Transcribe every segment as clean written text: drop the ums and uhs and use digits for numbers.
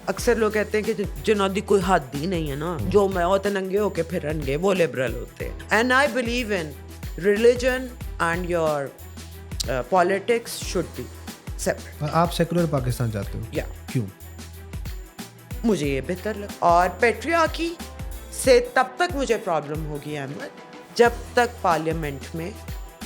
अक्सर लोग कहते हैं कि जिन्हों दी कोई हद ही नहीं है ना, जो मैं होते नंगे होके फिरनगे वो लिबरल होते हैं. And I believe in religion and your politics should be separate. आप सेकुलर पाकिस्तान चाहते हो? या क्यों? मुझे ये बेहतर लगा. और पेट्रियार्की से तब तक मुझे प्रॉब्लम होगी अहमद, जब तक पार्लियामेंट में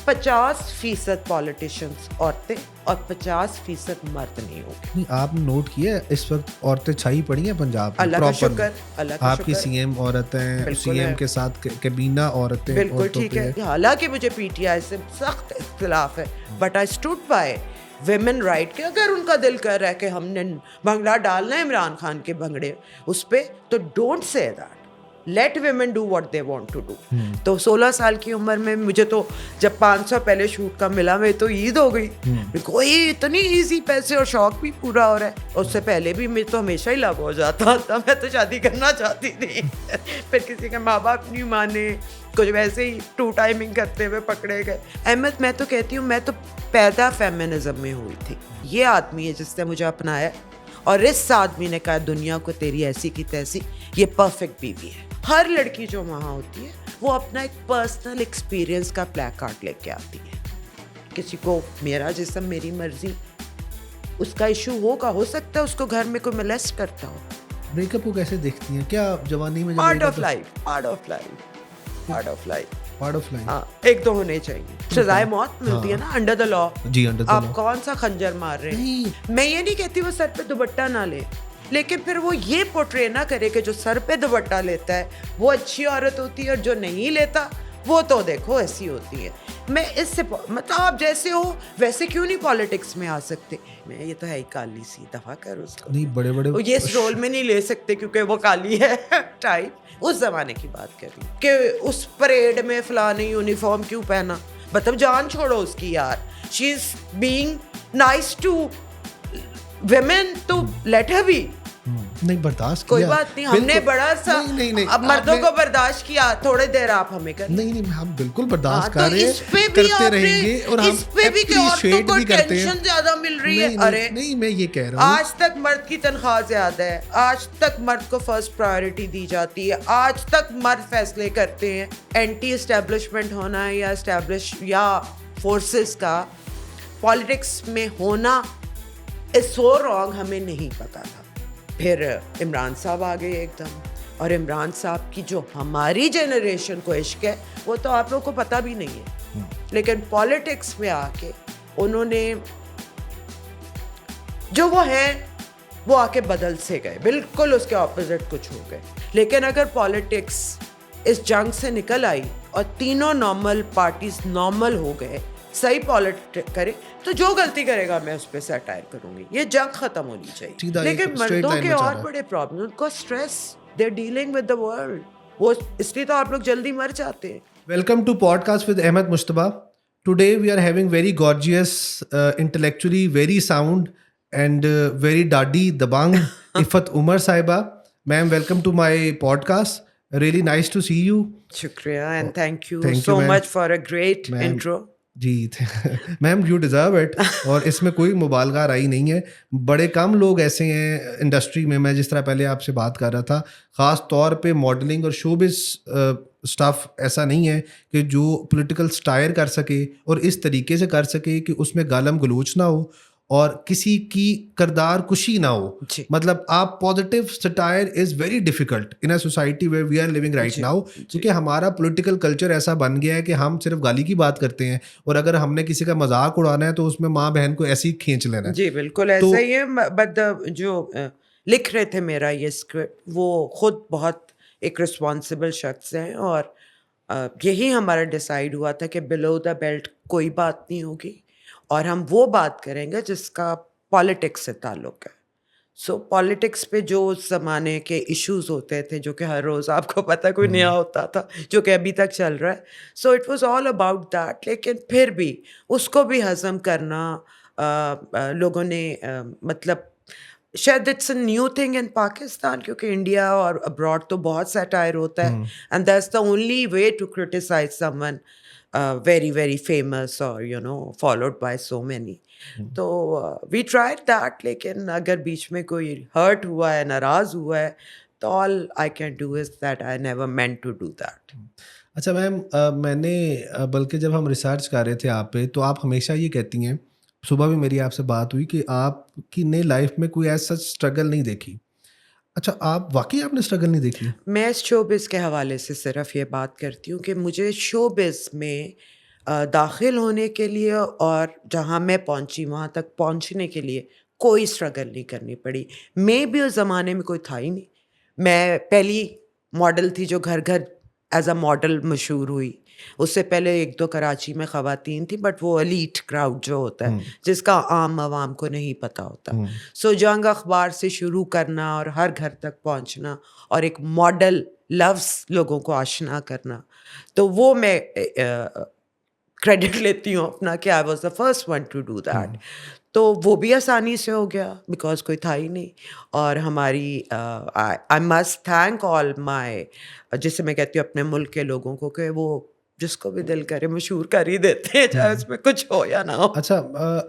50% पॉलिटिशियंस औरतें और 50% मर्द नहीं होंगे. नहीं, आपने नोट किया इस वक्त औरतें छाई पड़ी हैं पंजाब में. अल्लाह का शुक्र, अल्लाह का आपकी शुक्र. सीएम औरत हैं, बिल्कुल सीएम है. के साथ कैबिना औरतें. बिल्कुल ठीक है. हालांकि मुझे पीटीआई से सख्त इख्तिलाफ है, but I stood by women right के. अगर उनका दिल कर रहा है कि हमने भंगड़ा डालना है इमरान खान के भंगड़े उस पे, तो don't say that. Let women do what they want to do. तो 16 साल की उम्र में मुझे तो जब 500 पहले शूट का मिला, मैं तो ईद हो गई. कोई इतनी इजी पैसे और शौक भी पूरा हो रहा है. उससे पहले भी मैं तो हमेशा ही लव हो जाता था. मैं तो शादी करना चाहती थी फिर किसी के माँ बाप नहीं माने, कुछ वैसे ही टू टाइमिंग करते हुए पकड़े गए. अहमद, मैं तो कहती हूँ मैं तो पैदा फेमिनिज्म में हुई थी. ये आदमी है जिसने मुझे अपनाया और इस आदमी ने कहा दुनिया को तेरी ऐसी की तैसी, ये परफेक्ट बीवी है. हर लड़की जो वहाँ होती है वो अपना एक पर्सनल एक्सपीरियंस का प्ले कार्ड लेके आती है. किसी को मेरा जिस्म मेरी मर्जी, उसका इशू होगा, हो सकता है उसको घर में कोई मोलेस्ट करता हो. ब्रेकअप को कैसे देखती हैं? क्या जवानी में part of life, part of life, part of life. Part of life. हाँ, एक तो होने चाहिए. सजाए मौत मिलती है ना अंडर द लॉ. जी, अंडर द आप लॉ. कौन सा खंजर मार रहे हैं? मैं ये नहीं कहती वो सर पे दुपट्टा ना ले, लेकिन फिर वो ये पोर्ट्रे ना करे कि जो सर पे दुपट्टा लेता है वो अच्छी औरत होती है और जो नहीं लेता वो तो देखो ऐसी होती है. मैं इससे मतलब आप जैसे हो वैसे क्यों नहीं पॉलिटिक्स में आ सकते? मैं ये तो है ही काली सी, दफा कर उसको. नहीं, बड़े बड़े वो ये इस रोल में नहीं ले सकते क्योंकि वो काली है टाइप. उस जमाने की बात कर रही हूँ कि उस परेड में फलाने यूनिफॉर्म क्यों पहना. मतलब जान छोड़ो उसकी यार. She is being nice to women, तो let her be. नहीं, बर्दाश्त कोई किया. बात नहीं, हमने बड़ा सा नहीं, अब मर्दों को बर्दाश्त किया. थोड़ी देर आप हमें कर. नहीं, हम बिल्कुल बर्दाश्त तो कर रहे हैं, करते रहेंगे और हम इस पे भी कि औरतों को भी करते हैं. टेंशन ज्यादा मिल रही है. अरे नहीं, मैं ये कह रहा हूँ आज तक मर्द की तनख्वाह ज्यादा है, आज तक मर्द को फर्स्ट प्रायोरिटी दी जाती है, आज तक मर्द फैसले करते हैं. एंटी एस्टेब्लिशमेंट होना है या एस्टेब्लिश या फोर्सेस का पॉलिटिक्स में होना इज सो रॉन्ग, हमें नहीं पता था. फिर इमरान साहब आ गए एकदम, और इमरान साहब की जो हमारी जनरेशन को इश्क है वो तो आप लोगों को पता भी नहीं है. लेकिन पॉलिटिक्स में आके उन्होंने जो वो है वो आके बदल से गए, बिल्कुल उसके ऑपोजिट कुछ हो गए. लेकिन अगर पॉलिटिक्स इस जंग से निकल आई और तीनों नॉर्मल पार्टीज नॉर्मल हो गए, सही पॉलिटिक्स करे, तो जो गलती करेगा मैं उस पर सटायर करूंगी. ये जंग खत्म होनी चाहिए. लेकिन मर्दों के और बड़े प्रॉब्लम, उनको stress, they are dealing with the world, वो इसलिए तो आप लोग जल्दी मर जाते हैं. Welcome to podcast with Ahmed Mushtaba. Today we are having very gorgeous, intellectually very sound and very daddy dabang Iffat Umar sahiba. Ma'am, welcome to my podcast. Really nice to see you. शुक्रिया and thank you so much for a great intro. जी ma'am, you deserve it. और इसमें कोई मुबालगा राई नहीं है. बड़े कम लोग ऐसे हैं इंडस्ट्री में. मैं जिस तरह पहले आपसे बात कर रहा था, ख़ास तौर पे मॉडलिंग और शोबिस स्टाफ ऐसा नहीं है कि जो पॉलिटिकल स्टायर कर सके और इस तरीके से कर सके कि उसमें गालम गलोच ना हो और किसी की किरदार कुशी ना हो. मतलब आप positive satire is very difficult in a society where we are living right now, क्योंकि हमारा पॉलिटिकल कल्चर ऐसा बन गया है कि हम सिर्फ गाली की बात करते हैं और अगर हमने किसी का मजाक उड़ाना है तो उसमें माँ बहन को ऐसे ही खींच लेना है. जी बिल्कुल ऐसा ही है. बट जो लिख रहे थे मेरा ये स्क्रिप्ट, वो खुद बहुत एक रिस्पॉन्सिबल शख्स हैं और यही हमारा डिसाइड हुआ था कि बिलो द बेल्ट कोई बात नहीं होगी और हम वो बात करेंगे जिसका पॉलिटिक्स से ताल्लुक़ है. सो पॉलिटिक्स पे जो उस ज़माने के इश्यूज होते थे, जो कि हर रोज़ आपको पता कोई नया होता था, जो कि अभी तक चल रहा है. So it was all about that. लेकिन फिर भी उसको भी हज़म करना लोगों ने मतलब शायद it's a new thing in Pakistan, क्योंकि इंडिया और अब्रॉड तो बहुत सटायर होता है and that's the only way to criticise someone very very famous or you know followed by so many. तो वी ट्राइड दैट, लेकिन अगर बीच में कोई हर्ट हुआ है, नाराज़ हुआ है, तो all I can do is that I never meant to do that. अच्छा मैम, मैंने बल्कि जब हम रिसर्च कर रहे थे आप पे, तो आप हमेशा ये कहती हैं, सुबह भी मेरी आपसे बात हुई कि आपकी ने लाइफ में कोई ऐसा स्ट्रगल नहीं देखी। अच्छा, आप वाक़ई आपने स्ट्रगल नहीं देखी? मैं शोबिज़ के हवाले से सिर्फ ये बात करती हूँ कि मुझे शोबिज़ में दाखिल होने के लिए और जहाँ मैं पहुँची वहाँ तक पहुँचने के लिए कोई स्ट्रगल नहीं करनी पड़ी। मैं भी उस ज़माने में कोई था ही नहीं। मैं पहली मॉडल थी जो घर-घर एज़ अ मॉडल मशहूर हुई। उससे पहले 1-2 कराची में ख़वातीन थी, बट वो एलीट क्राउड जो होता है, जिसका आम आवाम को नहीं पता होता। सो जंग अखबार से शुरू करना और हर घर तक पहुंचना और एक मॉडल लफ्ज़ लोगों को आशना करना, तो वो मैं क्रेडिट लेती हूँ अपना कि I was the first one two do that. तो वो भी आसानी से हो गया बिकॉज़ कोई था ही नहीं। और हमारी I must thank all my, जिसे मैं कहती हूँ अपने मुल्क के लोगों को, कि वो जिसको भी दिल करे मशहूर कर ही देते हैं, चाहे उसमें कुछ हो या ना हो। अच्छा,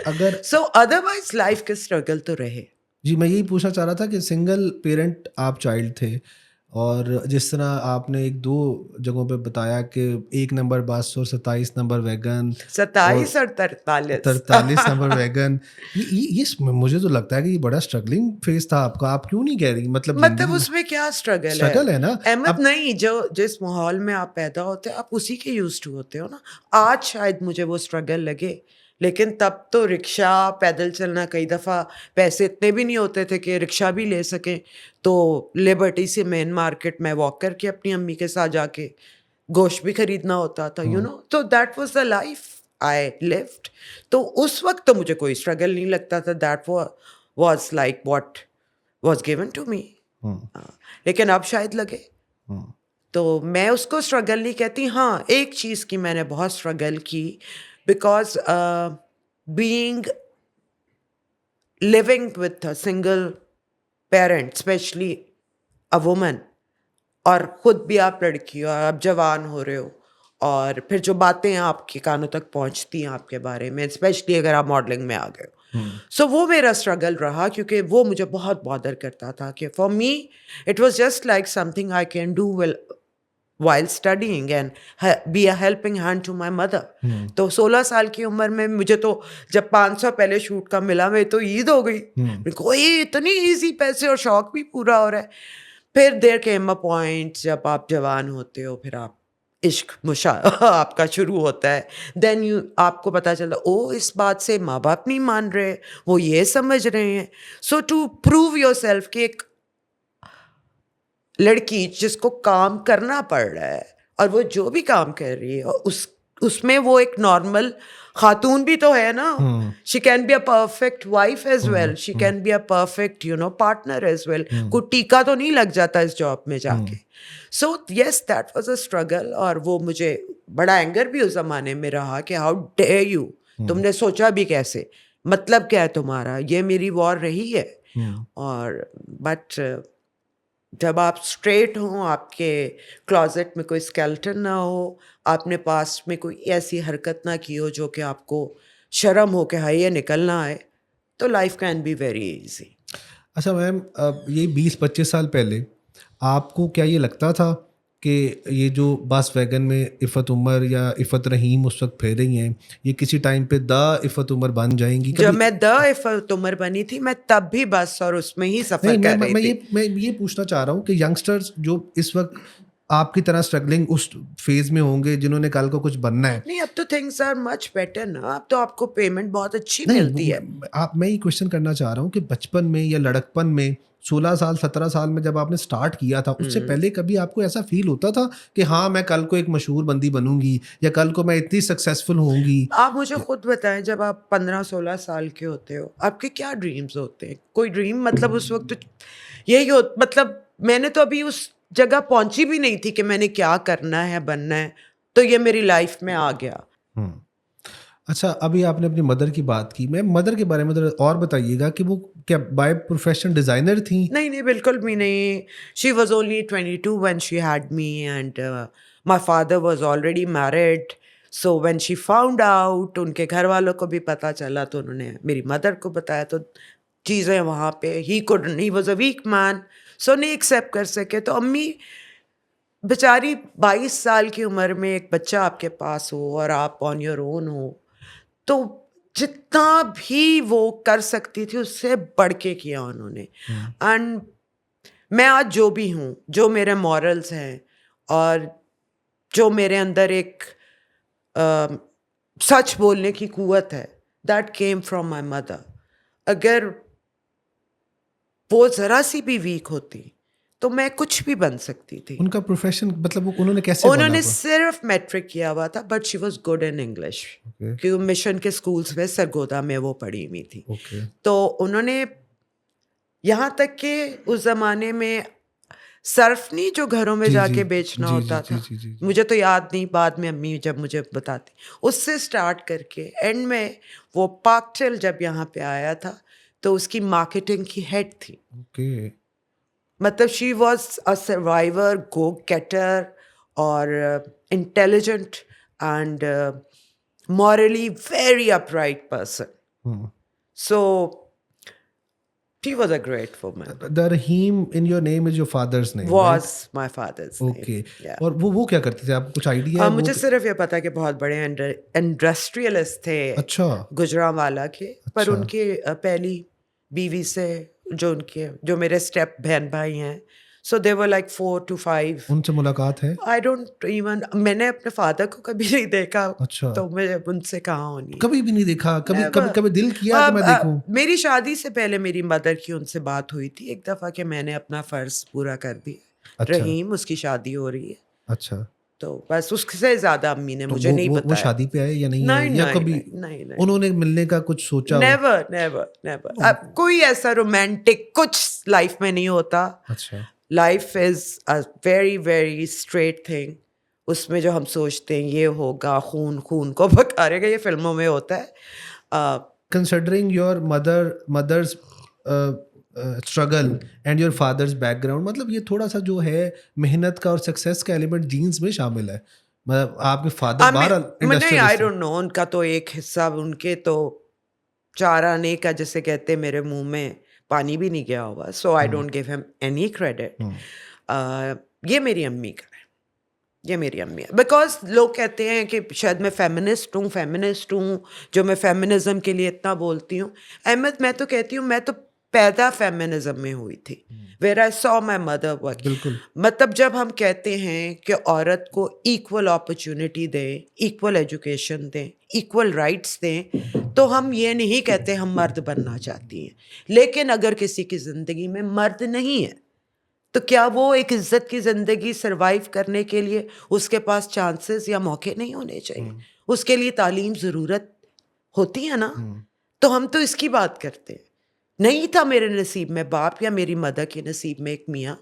अगर सो अदरवाइज लाइफ के स्ट्रगल तो रहे। जी, मैं यही पूछना चाह रहा था कि सिंगल पेरेंट आप चाइल्ड थे, और जिस तरह आपने 1-2 जगहों पे बताया कि 1 नंबर बस और 27 नंबर वैगन और 27 और 43 43 नंबर वैगन, ये मुझे तो लगता है कि ये बड़ा स्ट्रगलिंग फेज़ था आपका। आप क्यों नहीं कह रही? मतलब मतलब ज़िंदगी में उसमें क्या स्ट्रगल स्ट्रगल है ना? अहमद, अब नहीं, जो जिस माहौल में आप पैदा होते हो आप उसी के यूज्ड टू होते हो ना। आज शायद मुझे वो स्ट्रगल लगे, लेकिन तब तो रिक्शा, पैदल चलना, कई दफ़ा पैसे इतने भी नहीं होते थे कि रिक्शा भी ले सकें। तो लिबर्टी से मेन मार्केट में वॉक करके अपनी अम्मी के साथ जाके गोश्त भी खरीदना होता था, यू नो। तो that was the life I lived. तो उस वक्त तो मुझे कोई स्ट्रगल नहीं लगता था। That was like what was given to me. लेकिन अब शायद लगे, तो मैं उसको स्ट्रगल नहीं कहती। हाँ, एक चीज़ की मैंने बहुत स्ट्रगल की, because being living with a single parent, specially a woman, और ख़ुद भी आप लड़की हो और आप जवान हो रहे हो, और फिर जो बातें आपके कानों तक पहुंचती हैं आपके बारे में, स्पेशली अगर आप मॉडलिंग में आ गए हो। सो वो मेरा स्ट्रगल रहा, क्योंकि वो मुझे बहुत बॉदर करता था कि for me it was just like something I can do well while studying and be a helping hand to my mother। तो 16 साल की उम्र में मुझे तो जब 500 पहले शूट का मिला, मैं तो ईद हो गई। मेरे को ये इतनी इजी पैसे और शौक भी पूरा हो रहा है। फिर देयर केम अ पॉइंट जब आप जवान होते हो, फिर आप इश्क मुशा आपका शुरू होता है। देन यू आपको पता चलता, ओ इस बात से माँ बाप नहीं मान रहे, वो ये समझ रहे हैं। सो टू प्रूव योर सेल्फ कि एक लड़की जिसको काम करना पड़ रहा है और वो जो भी काम कर रही है उसमें वो एक नॉर्मल खातून भी तो है ना। She can be a perfect wife as well, she can be a perfect partner as well. कोई टीका तो नहीं लग जाता इस जॉब में जाके। So yes, that was a struggle, और वो मुझे बड़ा एंगर भी उस जमाने में रहा कि हाउ डेयर यू, तुमने सोचा भी कैसे, मतलब क्या है तुम्हारा, ये मेरी वॉर रही है। और बट जब आप स्ट्रेट हों, आपके क्लोजेट में कोई स्केलेटन ना हो, आपने पास में कोई ऐसी हरकत ना की हो जो कि आपको शर्म हो कि हाय ये निकलना है, तो life can be very easy. अच्छा मैम, ये 20-25 साल पहले आपको क्या ये लगता था कि ये जो बस वैगन में इफ़त उमर या इफ़त रहीम उस वक्त फिर रही हैं, ये किसी टाइम पे द इफ़त उमर बन जाएंगी? जब कभी मैं द इफ़त उमर बनी थी, मैं तब भी बस और उसमें ही सफ़र नहीं, कर रही थी। मैं ये पूछना चाह रहा हूँ कि यंगस्टर्स जो इस वक्त आपकी तरह स्ट्रगलिंग उस फेज में होंगे, जिन्होंने कल को कुछ बनना है। नहीं, अब तो थिंग्स आर मच बेटर ना। अब तो आपको पेमेंट बहुत अच्छी नहीं, मिलती है। मैं ये क्वेश्चन करना चाह रहा हूँ कि बचपन में या लड़कपन में 16 साल 17 साल में जब आपने स्टार्ट किया था, उससे पहले कभी आपको ऐसा फील होता था कि हाँ मैं कल को एक मशहूर बंदी बनूंगी या कल को मैं इतनी सक्सेसफुल होंगी? आप मुझे खुद बताएं, जब आप 15-16 साल के होते हो, आपके क्या ड्रीम्स होते हैं? कोई ड्रीम मतलब उस वक्त तो यही हो, मतलब मैंने तो अभी उस जगह पहुंची भी नहीं थी कि मैंने क्या करना है, बनना है, तो ये मेरी लाइफ में आ गया। अच्छा, अभी आपने अपनी मदर की बात की, मैं मदर के बारे में और बताइएगा कि वो क्या बाय प्रोफेशन डिज़ाइनर थी? नहीं, बिल्कुल भी नहीं। She was only 22 when she had me, and my father was already married. So when she found out, उनके घर वालों को भी पता चला तो उन्होंने मेरी मदर को बताया, तो चीज़ें वहाँ पे ही was a weak man, so नहीं एक्सेप्ट कर सके। तो अम्मी बेचारी 22 साल की उम्र में एक बच्चा आपके पास हो और आप ऑन योर ओन हो, तो जितना भी वो कर सकती थी उससे बढ़ के किया उन्होंने। एंड मैं आज जो भी हूँ, जो मेरे मॉरल्स हैं और जो मेरे अंदर एक सच बोलने की कुवत है, that came from my mother. अगर वो ज़रा सी भी वीक होती तो मैं कुछ भी बन सकती थी। उनका प्रोफेशन मतलब उन्होंने कैसे पाला उन्होंने आपको? सिर्फ मैट्रिक किया हुआ था, but she was good in English, okay क्योंकि मिशन के स्कूल्स में सरगोदा में वो पढ़ी हुई थी। ओके तो उन्होंने यहाँ तक कि उस ज़माने में सर्फ नहीं जो घरों में जी जाके जी बेचना जी होता जी था, जी जी जी मुझे तो याद नहीं, बाद में अम्मी जब मुझे बताती, उससे स्टार्ट करके एंड में वो पार्कटेल जब यहाँ पे आया था तो उसकी मार्केटिंग की हेड थी। ओके मतलब she was a survivor, go getter और intelligent and morally very upright person. So she was a great woman. The Rahim in your name is your father's name, right? Was my father's name. Okay Yeah. और वो क्या करते थे, आपको कुछ idea है वो? मुझे सिर्फ ये पता है कि बहुत बड़े इंडस्ट्रियलिस्ट थे अच्छा गुजरांवाला के, पर अच्छा। उनकी पहली बीवी से जो मेरे स्टेप बहन भाई हैं, सो दे वर लाइक 4 to 5. उनसे मुलाकात है? आई डोंट इवन, मैंने अपने फादर को कभी नहीं देखा, अच्छा तो मैं उनसे कहाँ होनी। कभी भी नहीं देखा? कभी Never. कभी कभी दिल किया कि मैं देखूं? मेरी शादी से पहले मेरी मदर की उनसे बात हुई थी एक दफ़ा कि मैंने अपना फ़र्ज़ पूरा कर दिया। अच्छा रहीम, उसकी शादी हो रही है, अच्छा तो बस उससे ज़्यादा अम्मी ने तो मुझे नहीं वो बताया। शादी पे आए या नहीं आए, नहीं या नहीं कभी नहीं नहीं उन्होंने मिलने का कुछ सोचा हो? Never never never. अब कोई ऐसा रोमांटिक कुछ लाइफ में नहीं होता। अच्छा life is a very very straight thing. उसमें जो हम सोचते हैं ये होगा, खून खून को पकारेगा, ये फिल्मों में होता है। Considering your mother's struggle and your father's background, मतलब ये थोड़ा सा जो है मेहनत का और सक्सेस का एलिमेंट जीन्स में शामिल है। मतलब आपके फादर बाहर नहीं, इंडस्ट्रियलिस्ट आई थे। डोंट नो, उनका तो एक हिस्सा, उनके तो चार आने का जैसे कहते हैं, मेरे मुंह में पानी भी नहीं गया होगा, so I don't give him any credit. ये मेरी अम्मी का है, ये मेरी अम्मी है। बिकॉज लोग कहते हैं कि शायद मैं फेमिनिस्ट हूँ जो मैं फेमिनिज्म के लिए इतना बोलती हूँ। अहमद, मैं तो कहती हूँ मैं तो पैदा फेमिनिज्म में हुई थी, where I saw my mother work. बिल्कुल मतलब जब हम कहते हैं कि औरत को इक्वल अपॉर्चुनिटी दें, इक्वल एजुकेशन दें, इक्वल राइट्स दें, तो हम ये नहीं कहते हम मर्द बनना चाहती हैं। लेकिन अगर किसी की ज़िंदगी में मर्द नहीं है तो क्या वो एक इज्जत की ज़िंदगी सरवाइव करने के लिए उसके पास चांसेस या मौके नहीं होने चाहिए? उसके लिए तालीम ज़रूरत होती है ना। तो हम तो इसकी बात करते हैं। नहीं था मेरे नसीब में बाप या मेरी मदर के नसीब में एक मियाँ,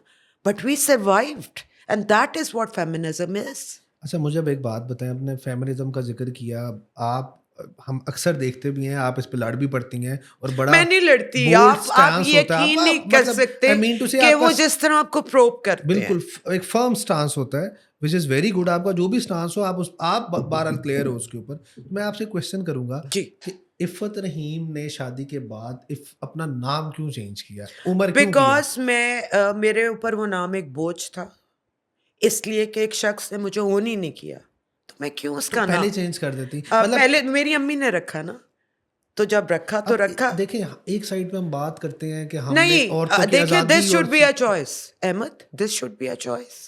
but we survived and that is what feminism is. अच्छा मुझे अब एक बात बताएं, आपने फेमिनिज्म का जिक्र किया, आप हम अक्सर देखते भी हैं, आप इस पे लड़ भी पड़ती हैं और बड़ा मैं नहीं लड़ती, bold आप stance होता है यकीन आपका, नहीं कर मतलब सकते I mean to say कि आपका वो जिस तरह आपको प्रोब करते हैं। बिल्कुल एक फर्म स्टांस होता है, विच इज़ वेरी गुड। आपका जो भी स्टांस हो, आप बहरहाल क्लियर हो उसके ऊपर। मैं आपसे क्वेश्चन करूंगा जी। कि इफ़त रहीम ने शादी के बाद अपना नाम क्यों चेंज किया, उम्र क्यों किया? बिकॉज मेरे ऊपर वो नाम एक बोझ था, इसलिए कि एक शख्स ने मुझे ओन ही नहीं किया, तो मैं क्यों तो उसका पहले नाम। चेंज कर देती, मतलब पहले मेरी अम्मी ने रखा ना, तो जब रखा तो अब रखा। देखें, एक साइड पे हम बात करते हैं कि हमने नहीं, औरतों की देखिए, आज़ादी दिस शुड और be a choice Ahmad, this should be a choice.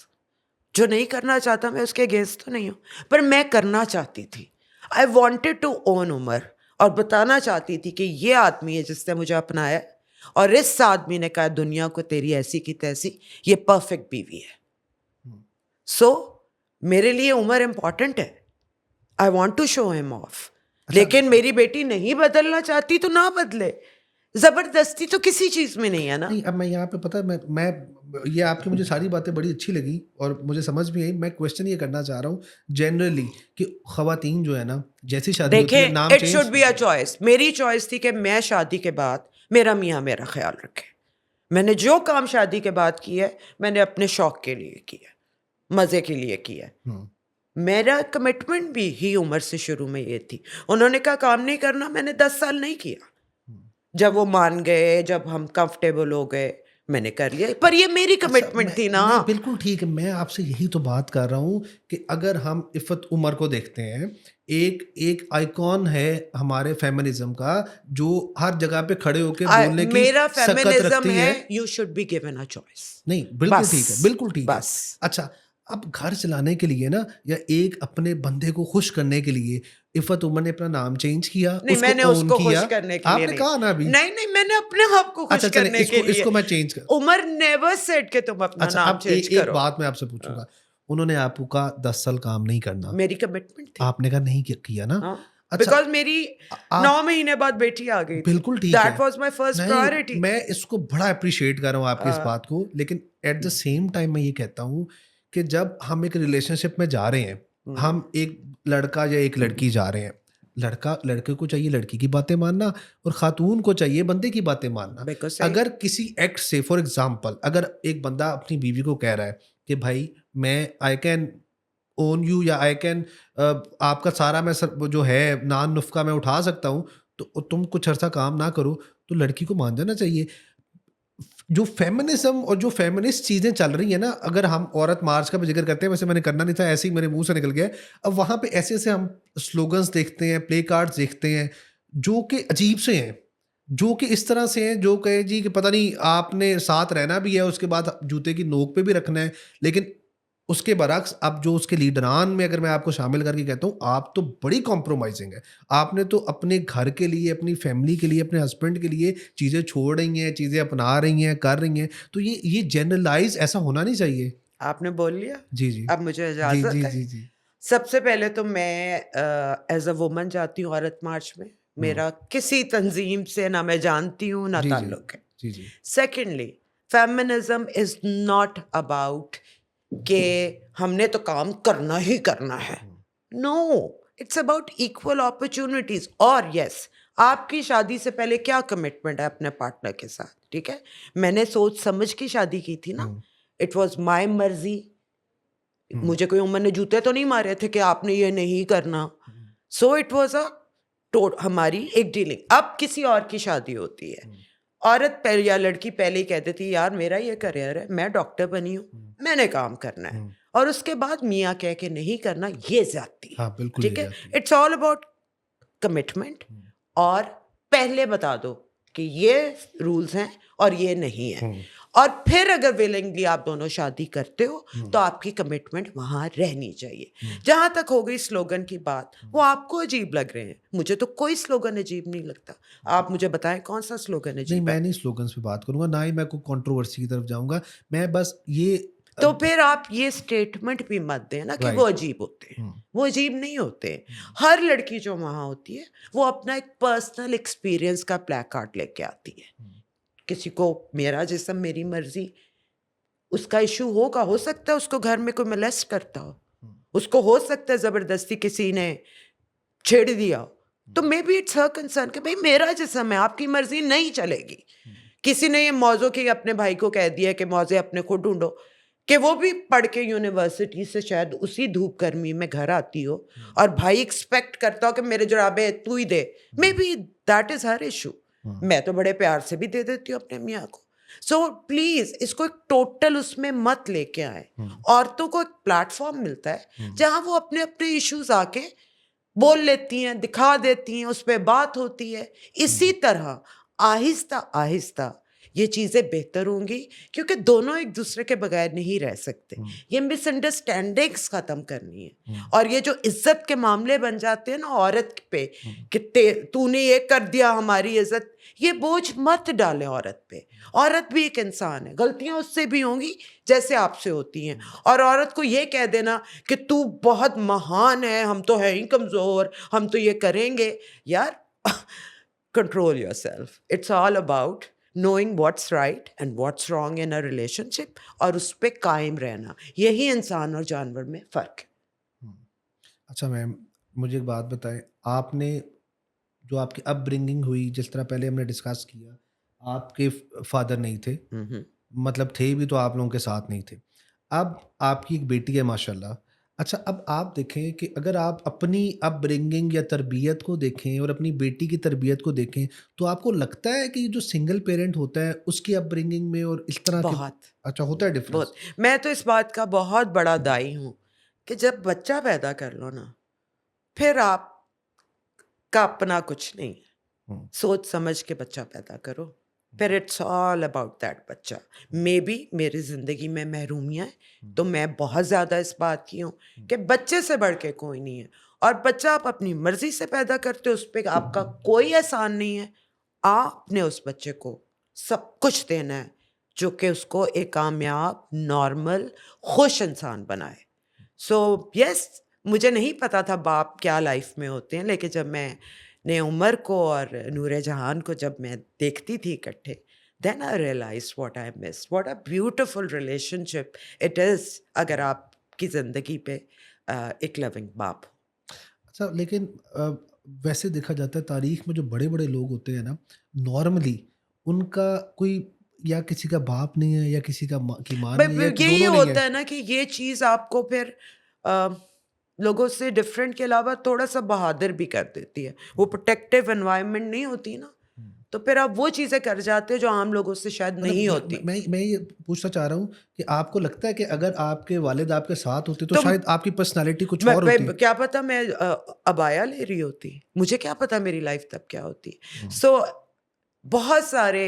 जो नहीं करना चाहता मैं उसके अगेंस्ट तो नहीं हूँ, पर मैं करना चाहती थी। I wanted to own Umar, और बताना चाहती थी कि ये आदमी है जिसने मुझे अपनाया, और इस आदमी ने कहा दुनिया को तेरी ऐसी की तैसी, ये परफेक्ट बीवी है। सो मेरे लिए उमर इम्पॉर्टेंट है, I want to show him off. लेकिन मेरी बेटी नहीं बदलना चाहती तो ना बदले, जबरदस्ती तो किसी चीज में नहीं है ना। नहीं, अब मैं यहाँ पे पता है, मैं ये आपकी मुझे सारी बातें बड़ी अच्छी लगी और मुझे समझ भी आई। मैं क्वेश्चन ये करना चाह रहा हूँ जनरली कि ख़वातीन जो है ना, जैसी शादी होती है देखें, नाम it change. Should be a choice. मेरी चॉइस थी कि मैं शादी के बाद मेरा मियाँ मेरा ख्याल रखे। मैंने जो काम शादी के बाद किया है, मैंने अपने शौक के लिए किया, मज़े के लिए किया। मेरा कमिटमेंट भी ही उम्र से शुरू में ये थी। उन्होंने कहा काम नहीं करना, मैंने 10 साल नहीं किया। जब वो मान गए, जब हम कंफर्टेबल हो गए, मैंने कर लिया, पर ये मेरी कमिटमेंट थी ना। नहीं बिल्कुल ठीक है, मैं आपसे यही तो बात कर रहा हूँ कि अगर हम इफ़त उमर को देखते हैं, एक आइकॉन है हमारे फेमिनिज्म का, जो हर जगह पे खड़े होके बोलने की मेरा सकत फेमिनिज्म रखती है, है। You should be given a choice. नहीं बिल्कुल बस, ठीक है, बिल्कुल ठीक है। बस। अच्छा, अब घर चलाने के लिए ना, या एक अपने बंदे को खुश करने के लिए इफ़त उमर ने अपना नाम चेंज किया, नहीं, उसको मैंने ओन उसको खुश किया। करने के लिए आपने नहीं। कहा ना अभी। नहीं, नहीं, मैंने अपने आप को खुश अच्छा चलें, करने के लिए। इसको मैं चेंज कर। उमर नेवर सेड कि तुम अपना अच्छा, नाम अब चेंज एक करो। बात मैं आपसे पूछूंगा, उन्होंने आपको कहा 10 साल काम नहीं करना, मेरी कमिटमेंट थी। आपने कहा नहीं किया ना। हाँ, अच्छा, बिकॉज मेरी आप 9 महीने बाद बेटी आ गई थी। बिल्कुल ठीक है, दैट वाज माय फर्स्ट नहीं प्रायोरिटी। मैं इसको बड़ा अप्रिशिएट कर रहा हूँ आपकी इस बात को, लेकिन एट द सेम टाइम मैं ये कहता हूँ कि जब हम एक रिलेशनशिप में जा रहे हैं, हम एक लड़का या एक लड़की जा रहे हैं, लड़का लड़के को चाहिए लड़की की बातें मानना, और खातून को चाहिए बंदे की बातें मानना। बिकॉज अगर किसी एक्ट से, फॉर एग्जांपल, अगर एक बंदा अपनी बीवी को कह रहा है कि भाई मैं आई कैन ओन यू, या आई कैन आपका सारा मैं वो जो है नान नुस्खा मैं उठा सकता हूँ, तो तुम कुछ अर्सा काम ना करो, तो लड़की को मान जाना चाहिए। जो फेमिनिज्म और जो फेमिनिस्ट चीज़ें चल रही है ना, अगर हम औरत मार्च का भी जिक्र करते हैं, वैसे मैंने करना नहीं था, ऐसे ही मेरे मुंह से निकल गया। अब वहाँ पे ऐसे ऐसे हम स्लोगन्स देखते हैं, प्ले कार्ड्स देखते हैं, जो कि अजीब से हैं, जो कि इस तरह से हैं, जो कहे जी कि पता नहीं आपने साथ रहना भी है, उसके बाद जूते की नोक पे भी रखना है, लेकिन उसके बरक्स अब जो उसके लीडरान में अगर मैं आपको शामिल करके कहता हूँ, आप तो बड़ी कॉम्प्रोमाइजिंग है। आपने तो अपने घर के लिए, अपनी फैमिली के लिए, अपने हस्बैंड के लिए चीज़ें छोड़ रही हैं, चीज़ें अपना रही हैं, कर रही हैं। तो ये जनरलाइज ऐसा होना नहीं चाहिए। आपने बोल लिया, जी, जी। अब मुझे जी, इजाजत जी, है। जी, जी। सबसे पहले तो मैं एज अ वुमन जाती हूँ औरत मार्च में। हुँ। मेरा किसी तंजीम से ना मैं जानती हूँ ना जी, जी। ताल्लुक है। जी, जी। Secondly, feminism is not about कि हमने तो काम करना ही करना है। हुँ। No, it's about equal opportunities. और यस, आपकी शादी से पहले क्या कमिटमेंट है अपने पार्टनर के साथ, ठीक है? मैंने सोच समझ के शादी की थी ना। हुँ, इट वॉज माई मर्जी। हुँ, मुझे कोई उम्र ने जूते तो नहीं मारे थे कि आपने ये नहीं करना। हुँ, सो इट वॉज अ हमारी एक डीलिंग। अब किसी और की शादी होती है, हुँ, औरत पहले या लड़की पहले ही कह देती है यार मेरा ये करियर है, मैं डॉक्टर बनी हूँ, हुँ, मैंने काम करना है, हुँ। और उसके बाद मियाँ कह के नहीं करना, ये ज्यादती है। हाँ, बिल्कुल ये ठीक है, जाती है। It's all about commitment. हुँ, और पहले बता दो कि ये रूल्स हैं और ये नहीं है, हुँ, और फिर अगर विलिंगली आप दोनों शादी करते हो हुँ, तो आपकी कमिटमेंट वहां रहनी चाहिए। हुँ, जहां तक हो गई स्लोगन की बात, हुँ। वो आपको अजीब लग रहे हैं, मुझे तो कोई स्लोगन अजीब नहीं लगता। आप मुझे बताएं कौन सा स्लोगन नहीं, अजीब मैं है? नहीं स्लोगन्स पे बात करूँगा, ना ही मैं कोई कंट्रोवर्सी की तरफ जाऊँगा। मैं बस ये तो फिर आप ये स्टेटमेंट भी मत दें ना कि वो राइट। अजीब होते हैं। हुँ, वो अजीब नहीं होते। हुँ, हर लड़की जो वहां होती है वो अपना एक पर्सनल एक्सपीरियंस का प्लेकार्ड लेके आती है। हुँ, किसी को मेरा जिस्म मेरी मर्जी, उसका इशू होगा, हो सकता है उसको घर में कोई मोलेस्ट करता हो, हुँ, उसको हो सकता है जबरदस्ती किसी ने छेड़ दिया हो, तो हुँ, maybe it's her concern कि भाई मेरा जिस्म है, आपकी मर्जी नहीं चलेगी। हुँ, किसी ने ये मौजों की अपने भाई को कह दिया कि मौजे अपने को ढूंढो, कि वो भी पढ़ के यूनिवर्सिटी से शायद उसी धूप गर्मी में घर आती हो, हुँ, और भाई एक्सपेक्ट करता हो कि मेरे जुराबे तू ही दे। May hmm, be that is her issue. हुँ, मैं तो बड़े प्यार से भी दे देती हूँ अपने मियाँ को। सो प्लीज इसको एक टोटल उसमें मत लेके आए। हुँ, औरतों को एक प्लेटफॉर्म मिलता है हुँ, जहां वो अपने अपने इश्यूज आके बोल लेती हैं, दिखा देती हैं, उस पे बात होती है। इसी तरह आहिस्ता आहिस्ता ये चीज़ें बेहतर होंगी, क्योंकि दोनों एक दूसरे के बगैर नहीं रह सकते। हुँ, ये मिसअंडरस्टैंडिंग्स ख़त्म करनी है। हुँ, और ये जो इज्जत के मामले बन जाते हैं ना औरत पे, हुँ, कि तूने ये कर दिया हमारी इज्जत, ये बोझ मत डालें औरत पे। औरत भी एक इंसान है, गलतियां उससे भी होंगी जैसे आपसे होती हैं। और औरत को ये कह देना कि तू बहुत महान है, हम तो हैं ही कमज़ोर, हम तो ये करेंगे, यार control yourself. It's all about knowing what's right and what's wrong in a relationship, और उस पे कायम रहना। यही इंसान और जानवर में फ़र्क है। हुँ। अच्छा मैम, मुझे एक बात बताएँ, आपने जो आपकी अपब्रिंगिंग हुई, जिस तरह पहले हमने डिस्कस किया, आपके फादर नहीं थे, हम्म। मतलब थे भी तो आप लोगों के साथ नहीं थे। अब आपकी एक बेटी है माशाल्लाह, अच्छा, अब आप देखें कि अगर आप अपनी अपब्रिंगिंग या तरबियत को देखें और अपनी बेटी की तरबियत को देखें, तो आपको लगता है कि जो सिंगल पेरेंट होता है, उसकी अपब्रिंगिंग में और इस तरह के बहुत, अच्छा, होता है बहुत। डिफरेंस? मैं तो इस बात का बहुत बड़ा दाई हूँ कि जब बच्चा पैदा कर लो ना, फिर आपका अपना कुछ नहीं है। हुँ, सोच समझ के बच्चा पैदा करो, फिर इट्स ऑल अबाउट दैट बच्चा। मे बी मेरी ज़िंदगी में महरूमियाँ हैं, तो मैं बहुत ज़्यादा इस बात की हूँ कि बच्चे से बढ़ के कोई नहीं है, और बच्चा आप अपनी मर्ज़ी से पैदा करते हो, उस पे आपका कोई एहसान नहीं है। आपने उस बच्चे को सब कुछ देना है, जो कि उसको एक कामयाब, नॉर्मल, खुश इंसान बनाए। सो यस, मुझे नहीं पता था बाप क्या लाइफ में होते हैं, लेकिन जब मैंने उमर को और नूरे जहान को जब मैं देखती थी इकट्ठे, then I realise what I miss, what a beautiful relationship it is अगर आपकी ज़िंदगी पे एक लविंग बाप हो। अच्छा, लेकिन वैसे देखा जाता है तारीख में जो बड़े-बड़े लोग होते हैं ना, नॉर्मली उनका कोई या किसी का बाप नहीं है या किसी का माँ की माँ नहीं है या यही दोनों नहीं है। होता है ना कि ये चीज़ आपको फिर अ, लोगों से डिफरेंट के अलावा थोड़ा सा बहादुर भी कर देती है। वो प्रोटेक्टिव एनवायरनमेंट नहीं होती ना, हुँ। तो फिर आप वो चीज़ें कर जाते हो जो आम लोगों से शायद मतलब नहीं होती। मैं ये पूछना चाह रहा हूँ कि आपको लगता है कि अगर आपके वालिद आपके साथ होते तो तो शायद आपकी पर्सनैलिटी कुछ और मैं होती? क्या पता मैं अबाया ले रही होती, मुझे क्या पता मेरी लाइफ तब क्या होती। हुँ, सो बहुत सारे